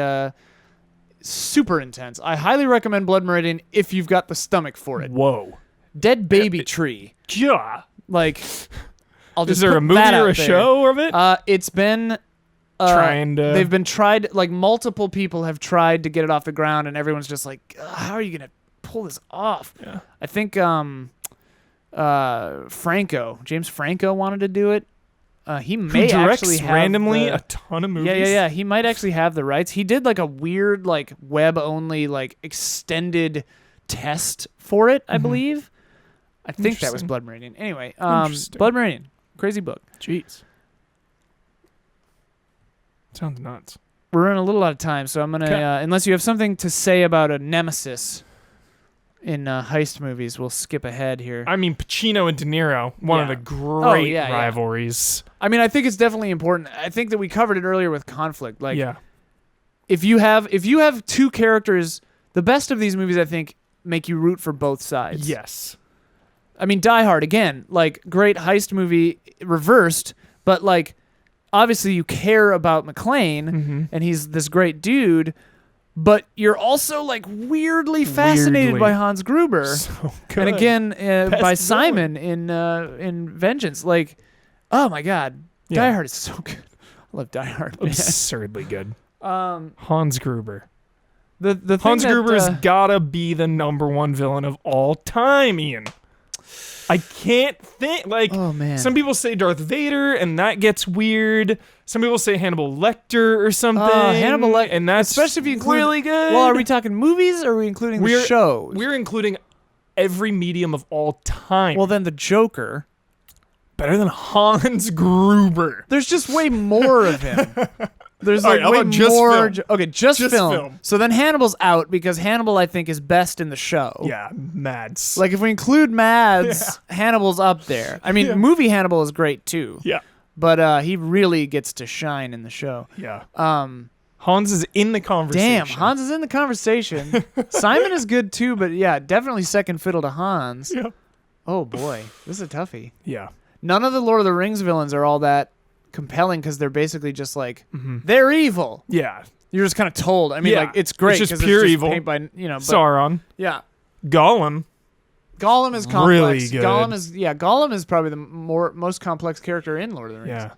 super intense. I highly recommend Blood Meridian if you've got the stomach for it. Whoa. Dead Baby Tree. Yeah. Like, I'll just Is there put a movie that or out a there. show of it? It's been they've been tried, like multiple people have tried to get it off the ground, and everyone's just like, how are you gonna pull this off? Yeah. I think James Franco wanted to do it. He may actually have randomly a ton of movies. Yeah. He might actually have the rights. He did like a weird, like web only, like extended test for it, I believe. I think that was Blood Meridian. Anyway, Blood Meridian, crazy book. Jeez. Sounds nuts. We're running a little out of time, so I'm gonna unless you have something to say about a nemesis. in heist movies. We'll skip ahead here. I mean, Pacino and De Niro, one of the great rivalries. I mean, I think it's definitely important. I think that we covered it earlier with conflict. Like, Yeah. if you have two characters, the best of these movies, I think, make you root for both sides. Yes. I mean, Die Hard, again, like, great heist movie reversed, but, like, obviously you care about McClane, and he's this great dude, but you're also, like, weirdly fascinated by Hans Gruber. So good. And again, by villain. Simon in Vengeance. Like, oh my God. Yeah. Die Hard is so good. I love Die Hard. Man. Absurdly good. Hans Gruber. The thing Hans that, Gruber's gotta be the #1 villain of all time, Ian. I can't think. Like, oh man, some people say Darth Vader, and that gets weird. Some people say Hannibal Lecter or something. Hannibal Lecter, and that's especially if you include, really good. Well, are we talking movies or are we including the shows? We're including every medium of all time. Well, then the Joker. Better than Hans Gruber. There's just way more of him. There's All like right, how way about just more. film? Okay, just film. film. So then Hannibal's out because Hannibal, I think, is best in the show. Yeah, Mads. Like if we include Mads, Hannibal's up there. I mean, movie Hannibal is great too. Yeah. But he really gets to shine in the show. Yeah. Hans is in the conversation. Damn, Hans is in the conversation. Simon is good too, but yeah, definitely second fiddle to Hans. Yeah. Oh boy, this is a toughie. Yeah. None of the Lord of the Rings villains are all that compelling because they're basically just like they're evil. Yeah. You're just kind of told. I mean, like it's great It's just 'cause pure it's evil. paint by, but, Sauron. yeah. Gollum. Gollum is complex. Really good. Gollum is probably the most complex character in Lord of the Rings. Yeah.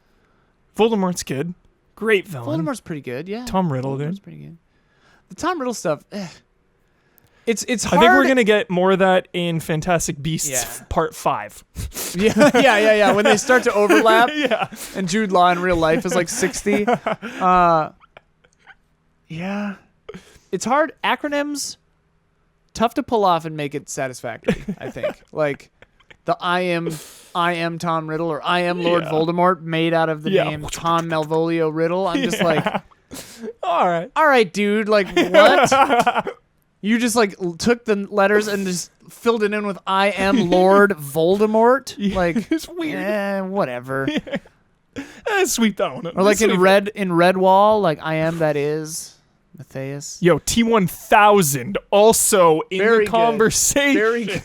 Voldemort's good. Great villain. Voldemort's pretty good. Yeah. Tom Riddle, Voldemort's dude. pretty good. The Tom Riddle stuff. It's hard. I think we're gonna get more of that in Fantastic Beasts Yeah. Part 5. yeah. When they start to overlap, Yeah. and Jude Law in real life is like 60. Yeah, it's hard. Acronyms, tough to pull off and make it satisfactory. I think like the I am Tom Riddle or I am Lord Voldemort made out of the name Tom Malvolio Riddle. I'm just like, all right, dude. Like what? You just like took the letters and just filled it in with I am Lord Voldemort. Like it's weird. Whatever. Sweep that one up. Or like in Redwall, like I am that is Matthias. Yo, T1000 also in Very the good. conversation. Very good.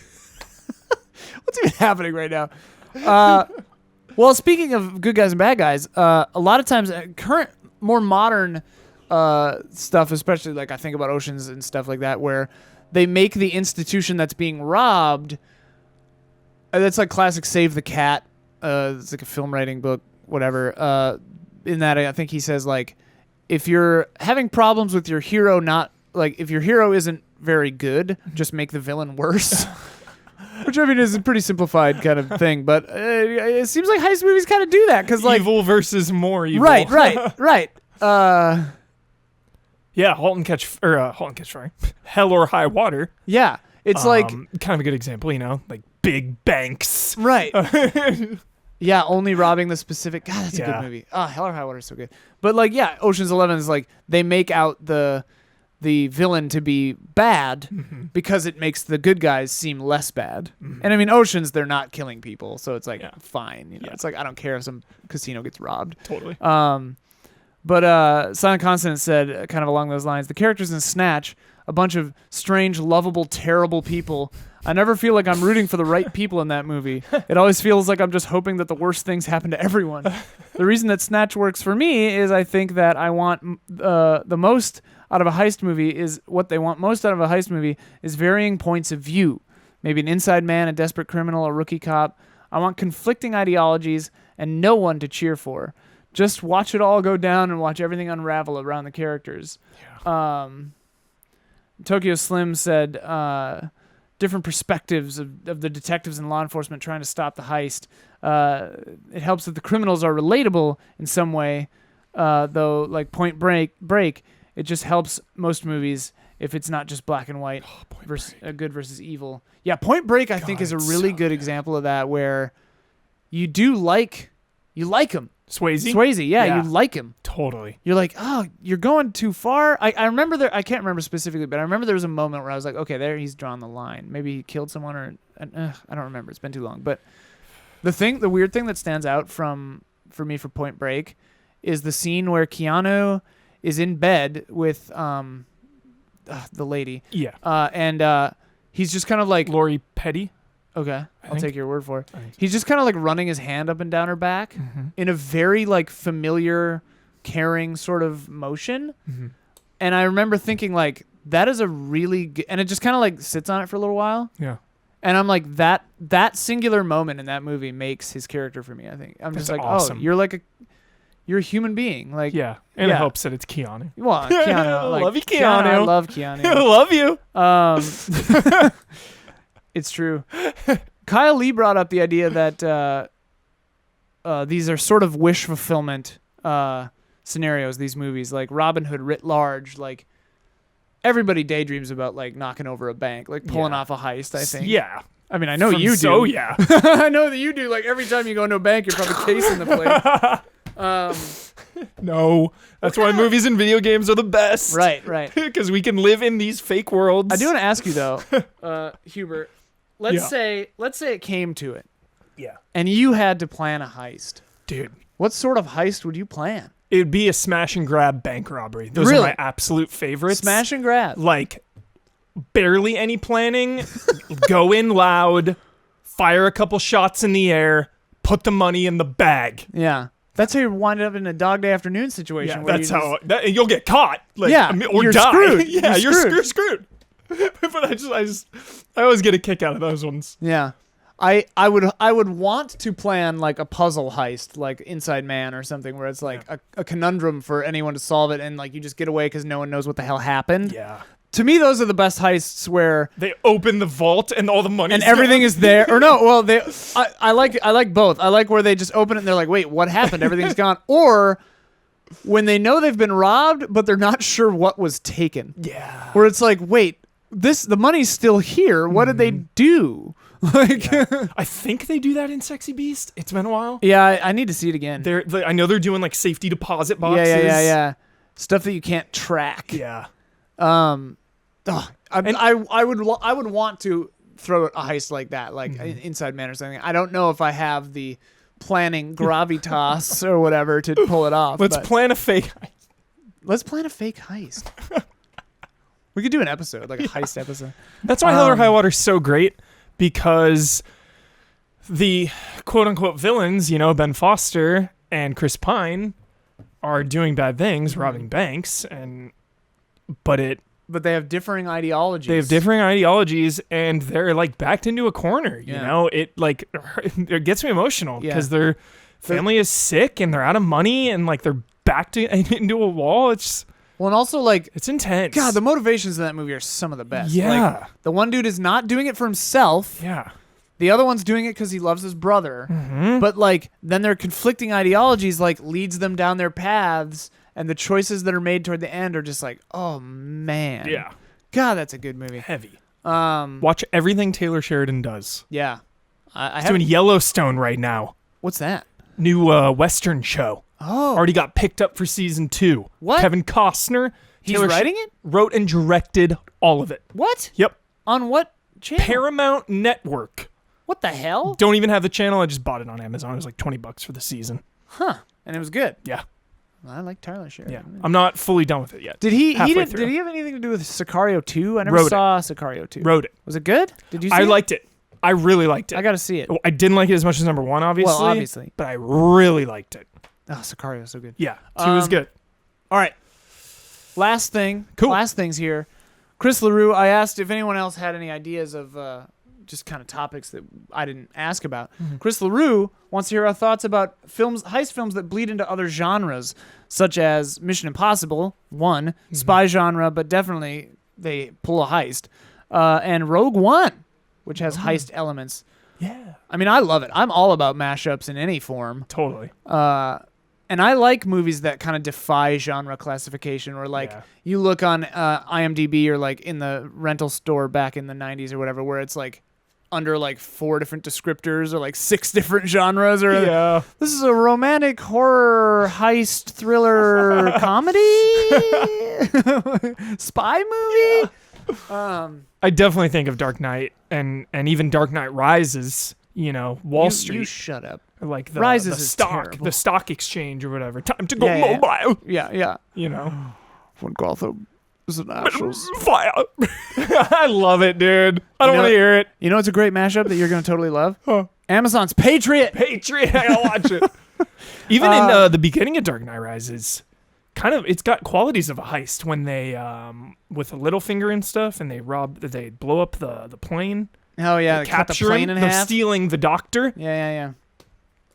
What's even happening right now? Well, speaking of good guys and bad guys, a lot of times current, more modern stuff, especially like I think about Oceans and stuff like that, where they make the institution that's being robbed. That's like classic Save the Cat. It's like a film writing book, whatever. In that, I think he says like, if you're having problems with your hero, not like if your hero isn't very good, just make the villain worse. Which I mean is a pretty simplified kind of thing, but it seems like heist movies kind of do that because like evil versus more evil. Right. Yeah, Halt and Catch Fire. Hell or High Water. Yeah, it's like kind of a good example, like big banks. Right. Yeah, only robbing the specific. God, that's a good Yeah. movie. Hell or High Water is so good. But like, yeah, Ocean's 11 is like they make out the villain to be bad because it makes the good guys seem less bad. And I mean, Oceans, they're not killing people, so it's like fine. It's like I don't care if some casino gets robbed. Totally. But Silent Consonant said, kind of along those lines, the characters in Snatch, a bunch of strange, lovable, terrible people. I never feel like I'm rooting for the right people in that movie. It always feels like I'm just hoping that the worst things happen to everyone. The reason that Snatch works for me is I think that I want the most out of a heist movie is what they want most out of a heist movie is varying points of view. Maybe an inside man, a desperate criminal, a rookie cop. I want conflicting ideologies and no one to cheer for. Just watch it all go down and watch everything unravel around the characters. Yeah. Tokyo Slim said different perspectives of the detectives and law enforcement trying to stop the heist. It helps that the criminals are relatable in some way, though, like Point Break, it just helps most movies if it's not just black and white versus good versus evil. Yeah, Point Break I think is a really good example of that, where you like them. Swayze? Yeah, you like him. Totally. You're like, oh, you're going too far. I remember there. I can't remember specifically, but I remember there was a moment where I was like, okay, there he's drawn the line. Maybe he killed someone, or I don't remember. It's been too long. But the weird thing that stands out for me for Point Break is the scene where Keanu is in bed with the lady. Yeah. And he's just kind of like Lori Petty. Okay, I'll take your word for it. Thanks. He's just kind of like running his hand up and down her back in a very like familiar, caring sort of motion. And I remember thinking like, that is a really good, and it just kind of like sits on it for a little while. Yeah. And I'm like, that singular moment in that movie makes his character for me, I think. I'm just like, awesome. Oh, you're a human being. Like, yeah. And it helps that it's Keanu. Well, Keanu. Like, love you, Keanu. I love Keanu. I love you. It's true. Kyle Lee brought up the idea that these are sort of wish fulfillment scenarios, these movies, like Robin Hood writ large. Like, everybody daydreams about like knocking over a bank, like pulling off a heist, I think. Yeah. I mean, I know you do. So, yeah. I know that you do. Like, every time you go into a bank, you're probably casing the place. No. That's why movies and video games are the best. Right. Because we can live in these fake worlds. I do want to ask you, though, Hubert, let's say it came to it. Yeah. And you had to plan a heist. Dude. What sort of heist would you plan? It would be a smash and grab bank robbery. Those Really? are my absolute favorites. Smash and grab. Like, barely any planning. Go in loud. Fire a couple shots in the air. Put the money in the bag. Yeah. That's how you wind up in a Dog Day Afternoon situation. Yeah, where that's how you'll get caught. Like, yeah, or you're die. Screwed. Yeah, you're screwed. But I always get a kick out of those ones. Yeah. I would want to plan like a puzzle heist, like Inside Man or something, where it's like a conundrum for anyone to solve it, and like you just get away because no one knows what the hell happened. Yeah. To me, those are the best heists where they open the vault and all the money and everything is there. Or no, well, I like both. I like where they just open it and they're like, wait, what happened? Everything's gone. Or when they know they've been robbed, but they're not sure what was taken. Yeah. Where it's like, wait, the money's still here. What did they do? Like, I think they do that in Sexy Beast. It's been a while. Yeah, I need to see it again. I know they're doing like safety deposit boxes. Yeah. Stuff that you can't track. Yeah. I would want to throw a heist like that, like Inside Man or something. I don't know if I have the planning gravitas or whatever to pull it off. Let's plan a fake heist. Let's plan a fake heist. We could do an episode, like a heist episode. That's why Hell or High Water is so great, because the quote-unquote villains, Ben Foster and Chris Pine, are doing bad things, robbing banks, but they have differing ideologies. They have differing ideologies, and they're like backed into a corner. You know, it gets me emotional because their family is sick and they're out of money, and like they're backed into a wall. And also like it's intense. God, the motivations in that movie are some of the best. Yeah, like, the one dude is not doing it for himself. Yeah. The other one's doing it because he loves his brother. But like then their conflicting ideologies like leads them down their paths. And the choices that are made toward the end are just like, oh man. Yeah. God, that's a good movie. Heavy. Watch everything Taylor Sheridan does. Yeah. He's doing Yellowstone right now. What's that? New Western show. Oh. Already got picked up for season 2. What? Kevin Costner. He's writing it? Wrote and directed all of it. What? Yep. On what channel? Paramount Network. What the hell? Don't even have the channel. I just bought it on Amazon. It was like $20 for the season. Huh. And it was good. Yeah. I like Taylor Sheridan. Yeah, I'm not fully done with it yet. Did he have anything to do with Sicario 2? I never saw Sicario 2. Wrote it. Was it good? Did you see I it? liked it. I really liked it. I got to see it. I didn't like it as much as number 1, obviously. Well, obviously. But I really liked it. Oh, Sicario is so good. Yeah, 2 was good. All right. Last thing. Cool. Last things here. Chris LaRue, I asked if anyone else had any ideas of just kind of topics that I didn't ask about. Chris LaRue wants to hear our thoughts about heist films that bleed into other genres, such as Mission Impossible, one, spy genre, but definitely they pull a heist, and Rogue One, which has heist elements. Yeah. I mean, I love it. I'm all about mashups in any form. Totally. And I like movies that kind of defy genre classification, or like you look on IMDb or like in the rental store back in the 90s or whatever, where it's like under like 4 different descriptors or like 6 different genres, or Yeah. this is a romantic horror heist thriller comedy spy movie. I definitely think of Dark Knight and even Dark Knight Rises. You know, Wall Street. You shut up. Like the Rises the is stock, terrible. the stock exchange or whatever. Time to go Yeah. mobile. Yeah. You know, When Gotham is an ashes. fire. I love it, dude. I don't know- want to hear it. You know what's a great mashup that you're going to totally love? Huh. Amazon's Patriot. Patriot, I gotta watch it. Even in the beginning of Dark Knight Rises, it's got qualities of a heist when they with a Littlefinger and stuff, and they blow up the plane. Oh yeah, They they cut the capture plane him. in They're half. stealing the doctor. Yeah.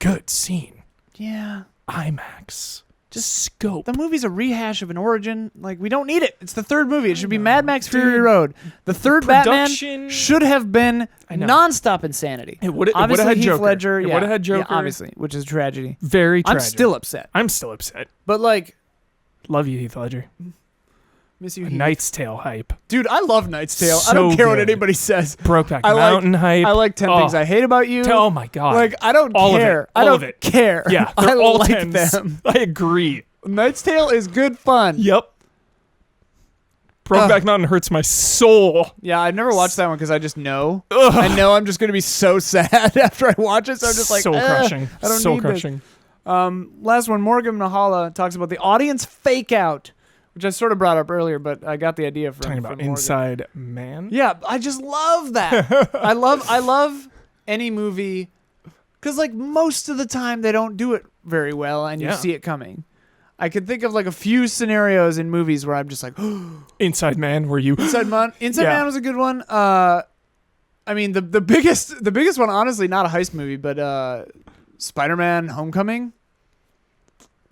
Good scene. Yeah. IMAX. Just scope. The movie's a rehash of an origin. Like, we don't need it. It's the 3rd movie. It should be Mad Max Fury Road. The 3rd Batman production- should have been I know. nonstop insanity. It would've Obviously, had Heath Joker. Ledger. It Yeah. would've had Yeah, Joker. obviously, which is a tragedy. Very tragic. I'm still upset. I'm still upset. But, like, Love you, Heath Ledger. miss you, A Heath. Knight's Tale hype. Dude, I love Knight's Tale. I So don't care what good. anybody says. Brokeback I like- Mountain hype. I like 10 Things I Hate About You. Oh my god. Like, I don't All of it. care. I All don't of it. care. Yeah, I they're all like 10s. them. I agree. Knight's Tale is good fun. Yep. Brokeback Mountain hurts my soul. Yeah, I've never watched that one because I just know. Ugh. I know I'm just going to be so sad after I watch it. So I'm just like, soul crushing. I don't soul need crushing. this. Last one, Morgan Mahala talks about the audience fake out, which I sort of brought up earlier, but I got the idea from Talking about Morgan. Inside Man. Yeah, I just love that. I love any movie because like most of the time they don't do it very well, and you Yeah. see it coming. I could think of like a few scenarios in movies where I'm just like, Inside Man, were you? Inside Man Yeah. Man was a good one. I mean the biggest one, honestly, not a heist movie, but Spider-Man: Homecoming.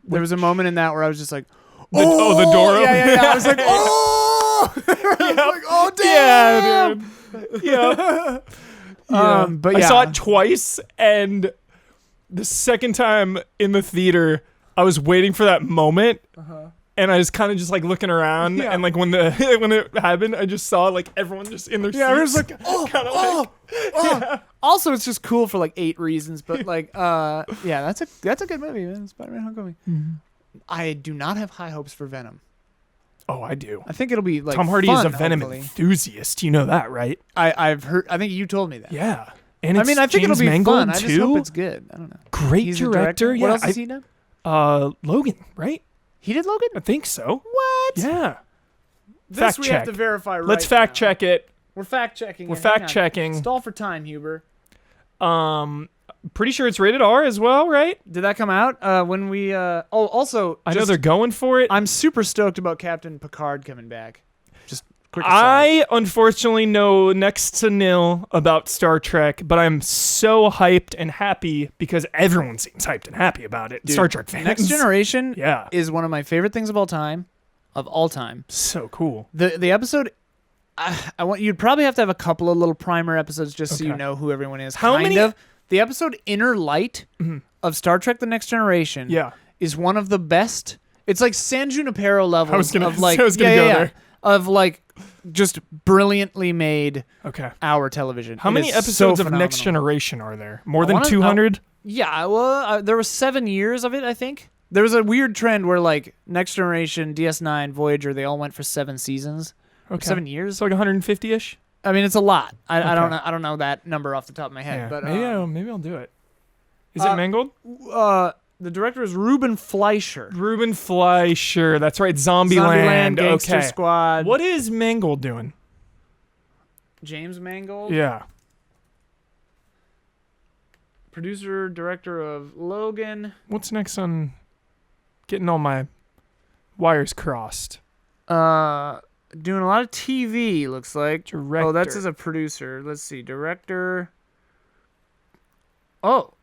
There was a moment in that where I was just like, the door open? Yeah. I was like, oh, I was like, oh damn. Yeah, dude. Yeah. But yeah. I saw it twice, and the second time in the theater, I was waiting for that moment, and I was kind of just like looking around, Yeah. and like when it happened, I just saw like everyone just in their seats. Yeah, everyone's like, kinda oh. Also, it's just cool for like 8 reasons, but like, yeah, that's a good movie, man. Spider-Man: Homecoming. Mm-hmm. I do not have high hopes for Venom. Oh, I do. I think it'll be like Tom Hardy fun, is a Venom hopefully. enthusiast. You know that, right? I've heard. I think you told me that. Yeah. And I mean, I think James it'll be Mangold fun. I just too. hope it's good. I don't know. Great He's the director. Yeah. What else has he done? Logan, right? He did Logan. I think so. What? Yeah. This Fact we check. have to verify right Let's fact now. check it. We're fact checking. We're it. Hang fact on. checking. Stall for time, Huber. Pretty sure it's rated R as well, right? Did that come out when we? Also, I know just- they're going for it. I'm super stoked about Captain Picard coming back. Just quick aside. I unfortunately know next to nil about Star Trek, but I'm so hyped and happy because everyone seems hyped and happy about it. Dude, Star Trek fans. Next Generation Yeah. is one of my favorite things of all time. So cool. The episode. I want you'd probably have to have a couple of little primer episodes just so you Okay. know who everyone is. How kind many- of. The episode Inner Light of Star Trek: The Next Generation. Yeah. Is one of the best. It's like San Junipero levels I was gonna of like go there. of like just brilliantly made Okay. hour television. How It many is episodes so of Next phenomenal. Generation are there? More I than wanna- 200? Yeah, well, there was 7 years of it, I think. There was a weird trend where like Next Generation, DS9, Voyager, they all went for 7 seasons. Okay. 7 years. It's like 150-ish? I mean, it's a lot. I Okay. don't know. I don't know that number off the top of my head. Yeah. But Maybe I'll do it. Is it Mangold? the director is Ruben Fleischer. Ruben Fleischer. That's right. Zombieland. Gangster Okay. Squad. What is Mangold doing? James Mangold. Yeah. Producer, director of Logan. What's next on getting all my wires crossed? Doing a lot of TV, looks like. Director. Oh, that's as a producer. Let's see. Director. Oh.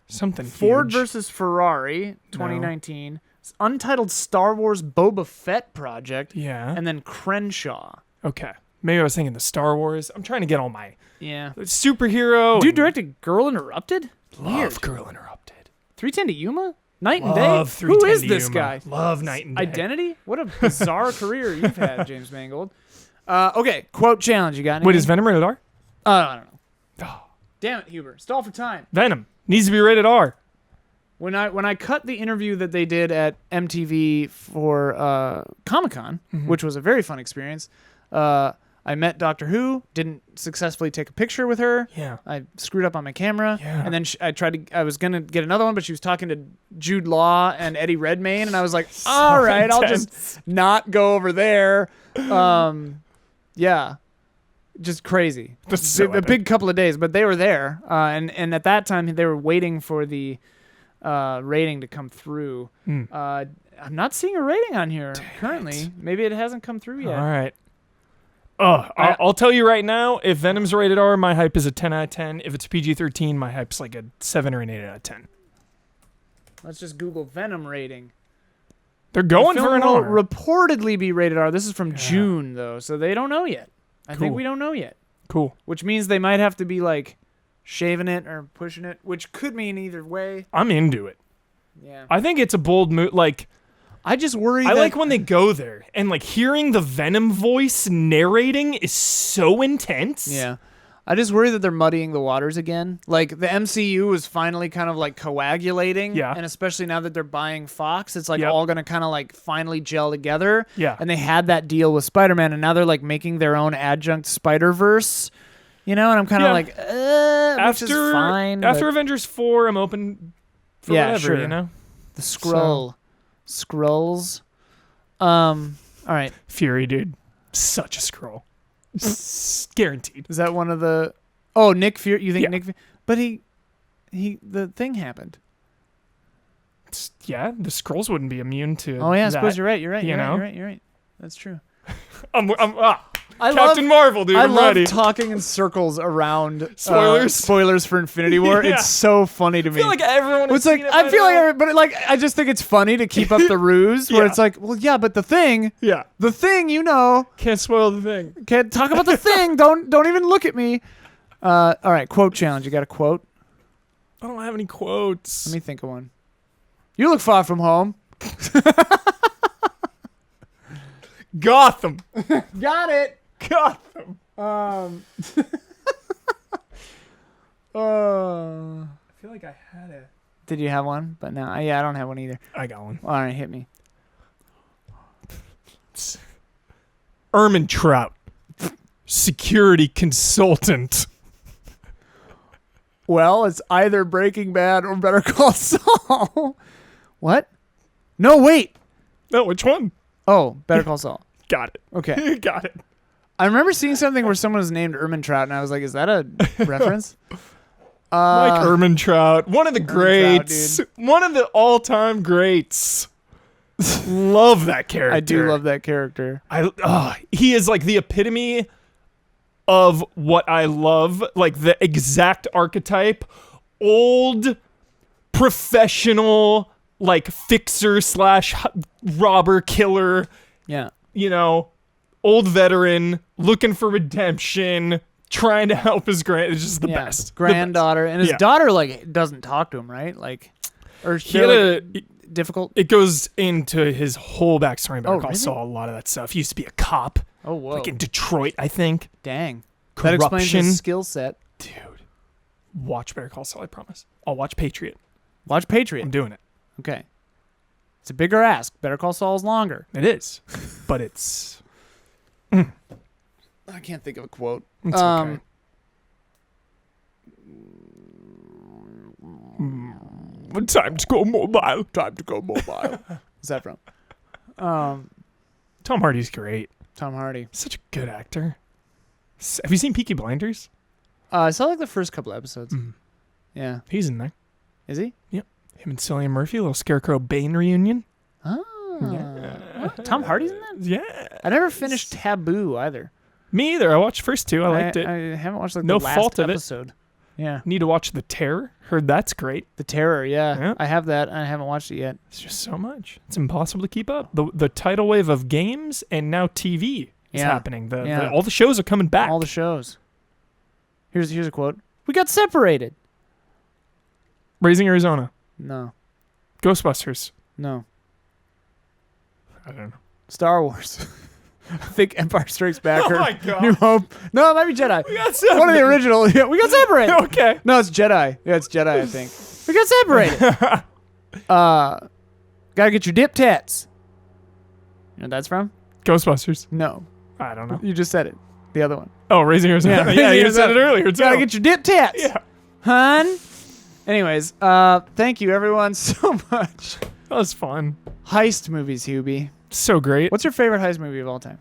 Something Ford huge. versus Ferrari, 2019. Untitled Star Wars Boba Fett project. Yeah. And then Crenshaw. Okay. Maybe I was thinking the Star Wars. I'm trying to get all my Yeah. superhero. Dude and directed Girl Interrupted? love Weird. Girl Interrupted. 310 to Yuma? Night and Love Day? 310 Who is to this Yuma. guy? Love Night and Day. Identity? What a bizarre career you've had, James Mangold. Okay, quote challenge. You got anything? Wait, is Venom rated R? I don't know. Damn it, Huber. Stall for time. Venom needs to be rated R. When I cut the interview that they did at MTV for Comic-Con, which was a very fun experience, I met Doctor Who, didn't successfully take a picture with her. Yeah. I screwed up on my camera. Yeah. And then I was going to get another one, but she was talking to Jude Law and Eddie Redmayne, and I was like, all right, I'll just not go over there. Yeah. Just crazy. That's so a big couple of days, but they were there. And at that time, they were waiting for the rating to come through. I'm not seeing a rating on here currently. Maybe it hasn't come through yet. All right. I'll tell you right now, if Venom's rated R, my hype is a 10 out of 10. If it's PG-13, my hype's like a 7 or an 8 out of 10. Let's just Google Venom rating. They're going The for film an will R. reportedly be rated R. This is from June, though, so they don't know yet. I think Cool. we don't know yet. Cool. Which means they might have to be, like, shaving it or pushing it, which could mean either way. I'm into it. Yeah. I think it's a bold move. Like, I just worry I that... like when they go there and like hearing the Venom voice narrating is so intense. Yeah. I just worry that they're muddying the waters again. Like, the MCU is finally kind of, like, coagulating. Yeah. And especially now that they're buying Fox, it's, like, Yep. all going to kind of, like, finally gel together. Yeah. And they had that deal with Spider-Man, and now they're, like, making their own adjunct Spider-Verse. You know? And I'm kind of like, which is fine. After but Avengers 4, I'm open for whatever, sure. you know? The Skrulls. All right. Fury, dude. Such a scroll. Guaranteed. Is that one of the... Oh, Nick Fury. You think Yeah. Nick Fury... But the thing happened. Yeah, the scrolls wouldn't be immune to Oh, yeah, I that. suppose you're right. You're right. You You're know? right. You're right. That's true. Captain Marvel, dude. I I'm love ready. talking in circles around Spoilers? spoilers for Infinity War. Yeah. It's so funny to me. I feel like everyone has It's like seen it by I feel now. like, but like I just think it's funny to keep up the ruse. Where Yeah. it's like, well, yeah, but the thing, Yeah. you know, Can't spoil the thing. can't talk about the thing. Don't even look at me. All right, quote challenge. You got a quote? I don't have any quotes. Let me think of one. You look far from home. Gotham. Got it. Gotham. I feel like I had it. Did you have one? But no, I don't have one either. I got one. All right, hit me. Ermintrout. Security consultant. Well, it's either Breaking Bad or Better Call Saul. What? No, wait. No, which one? Oh, Better Call Saul. Got it. Okay. Got it. I remember seeing something where someone was named Ermintrout, and I was like, is that a reference? Mike Ermintrout. One of the greats. dude. One of the all-time greats. Love that character. I do love that character. He is like the epitome of what I love, like the exact archetype. Old, professional, like fixer / robber killer, Yeah. you know, old veteran, looking for redemption, trying to help his it's just the best. The Granddaughter. And his Yeah. daughter, like, doesn't talk to him, right? Like, or He they're, had like, difficult. It goes into his whole backstory. Better Call really? Saul, a lot of that stuff. He used to be a cop, Oh, whoa. like in Detroit, I think. Dang. That explains Corruption. his skill set. Dude, watch Better Call Saul, I promise. I'll watch Patriot. Watch Patriot. I'm doing it. Okay. It's a bigger ask. Better Call Saul is longer. It is, but it's I can't think of a quote. okay. Time to go mobile. Time to go mobile. What's that from? Tom Hardy's great. Tom Hardy. Such a good actor. Have you seen Peaky Blinders? I saw like the first couple episodes. Yeah. He's in there. Is he? Yep. Him and Cillian Murphy, a little Scarecrow Bane reunion. Oh. Yeah. Tom Hardy's in that? Yeah. I never finished Taboo either. Me either. I watched first two. I liked it. I haven't watched like No the last fault of it. episode. Yeah. Need to watch The Terror. Heard that's great. The Terror, yeah. Yeah. I have that. I haven't watched it yet. It's just so much. It's impossible to keep up. The tidal wave of games and now TV is Yeah. happening. Yeah. All the shows are coming back. All the shows. Here's a quote. We got separated. Raising Arizona. No. Ghostbusters. No. I don't know. Star Wars. I think Empire Strikes Back or Oh my God. New Hope. No, it might be Jedi. We got One of the original. Yeah, we got separated. Okay. No, it's Jedi. Yeah, it's Jedi, I think. We got separated. Gotta get your dip tats. You know what that's from? Ghostbusters. No. I don't know. You just said it. The other one. Oh, Raising Arizona. Yeah, Yeah, Raising you said it Arizona. earlier too. Gotta get your dip tats. Yeah. Hun. Anyways, thank you everyone so much. That was fun. Heist movies, Hubie. So great. What's your favorite heist movie of all time?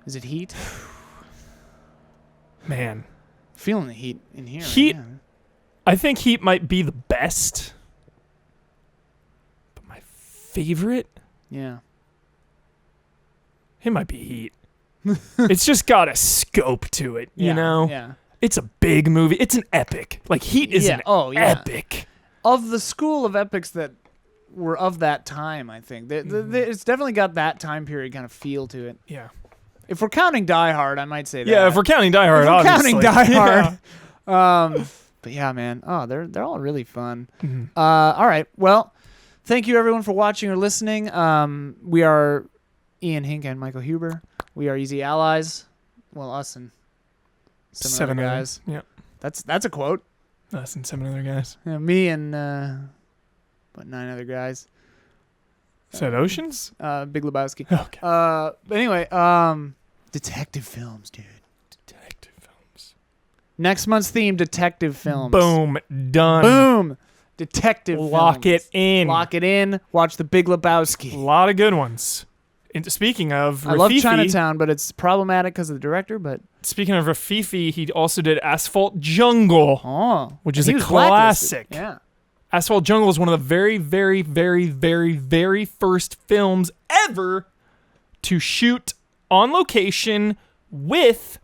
Is it Heat? Man. Feeling the heat in here. Heat- Yeah. I think Heat might be the best. But my favorite, Yeah. it might be Heat. It's just got a scope to it, you Yeah, know? Yeah. It's a big movie. It's an epic. Like Heat is Yeah. an Oh, yeah. epic. Of the school of epics that were of that time, I think. It's definitely got that time period kind of feel to it. Yeah. If we're counting Die Hard, I might say that. Yeah, if we're counting Die Hard, If we're obviously. counting Die Yeah. Hard. But yeah, man. Oh, they're all really fun. Mhm. All right. Well, thank you everyone for watching or listening. We are Ian Hink and Michael Huber. We are Easy Allies. Well, us and seven other guys. Yeah. That's a quote. Us and 7 other guys. Yeah, me and 9 other guys. Is that Oceans? Big Lebowski. Okay. But anyway, detective films, dude. Detective films. Next month's theme, detective films. Boom. Done. Boom. Detective Lock films. it in. Lock it in. Watch the Big Lebowski. A lot of good ones. And speaking of I love Rififi, Chinatown, but it's problematic because of the director. But speaking of Rififi, he also did Asphalt Jungle, which is he a was blacklisted. classic. Yeah. Asphalt Jungle is one of the very, very, very, very, very first films ever to shoot on location with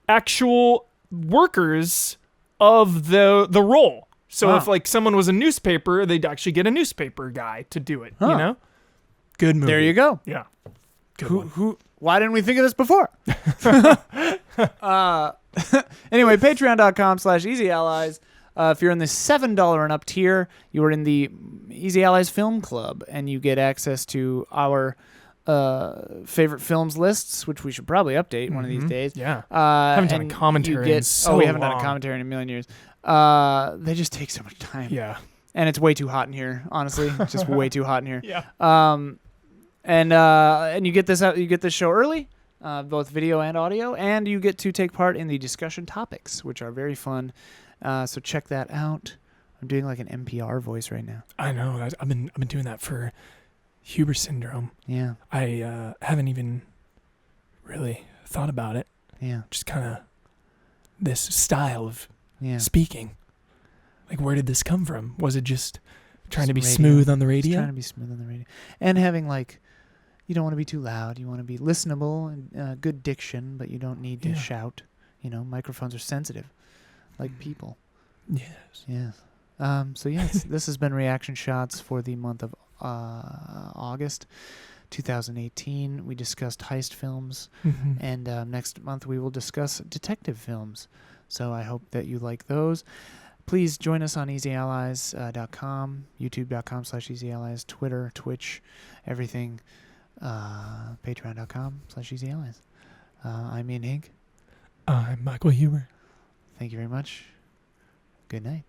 actual workers of the role. So Wow. if like someone was a newspaper, they'd actually get a newspaper guy to do it. Huh. You know, good movie. There you go. Yeah, good one. Why didn't we think of this before? Anyway, patreon.com/easyallies. If you're in the $7 and up tier, you are in the Easy Allies Film Club, and you get access to our favorite films lists, which we should probably update one of these days. Yeah, haven't done a and commentary you in so we haven't done long. a commentary in a million years. They just take so much time. Yeah, And it's way too hot in here, honestly. It's just way too hot in here. yeah. And you get this out. You get this show early, both video and audio, and you get to take part in the discussion topics, which are very fun. So check that out. I'm doing like an NPR voice right now. I know. I've been doing that for Huber syndrome. Yeah, I haven't even really thought about it. yeah, Just kind of this style of yeah. speaking. Like, where did this come from? Was it just trying to be Radio. smooth on the Just radio? trying to be smooth on the radio, and having like, you don't want to be too loud. You want to be listenable and good diction, but you don't need to Yeah. shout. You know, microphones are sensitive, like people. Yes. Yes. So yes, this has been Reaction Shots for the month of August 2018. We discussed heist films, Mhm. and next month we will discuss detective films. So I hope that you like those. Please join us on easyallies.com, youtube.com/easyallies, Twitter, Twitch, everything, patreon.com/easyallies. I'm Ian Hink. I'm Michael Huber. Thank you very much. Good night.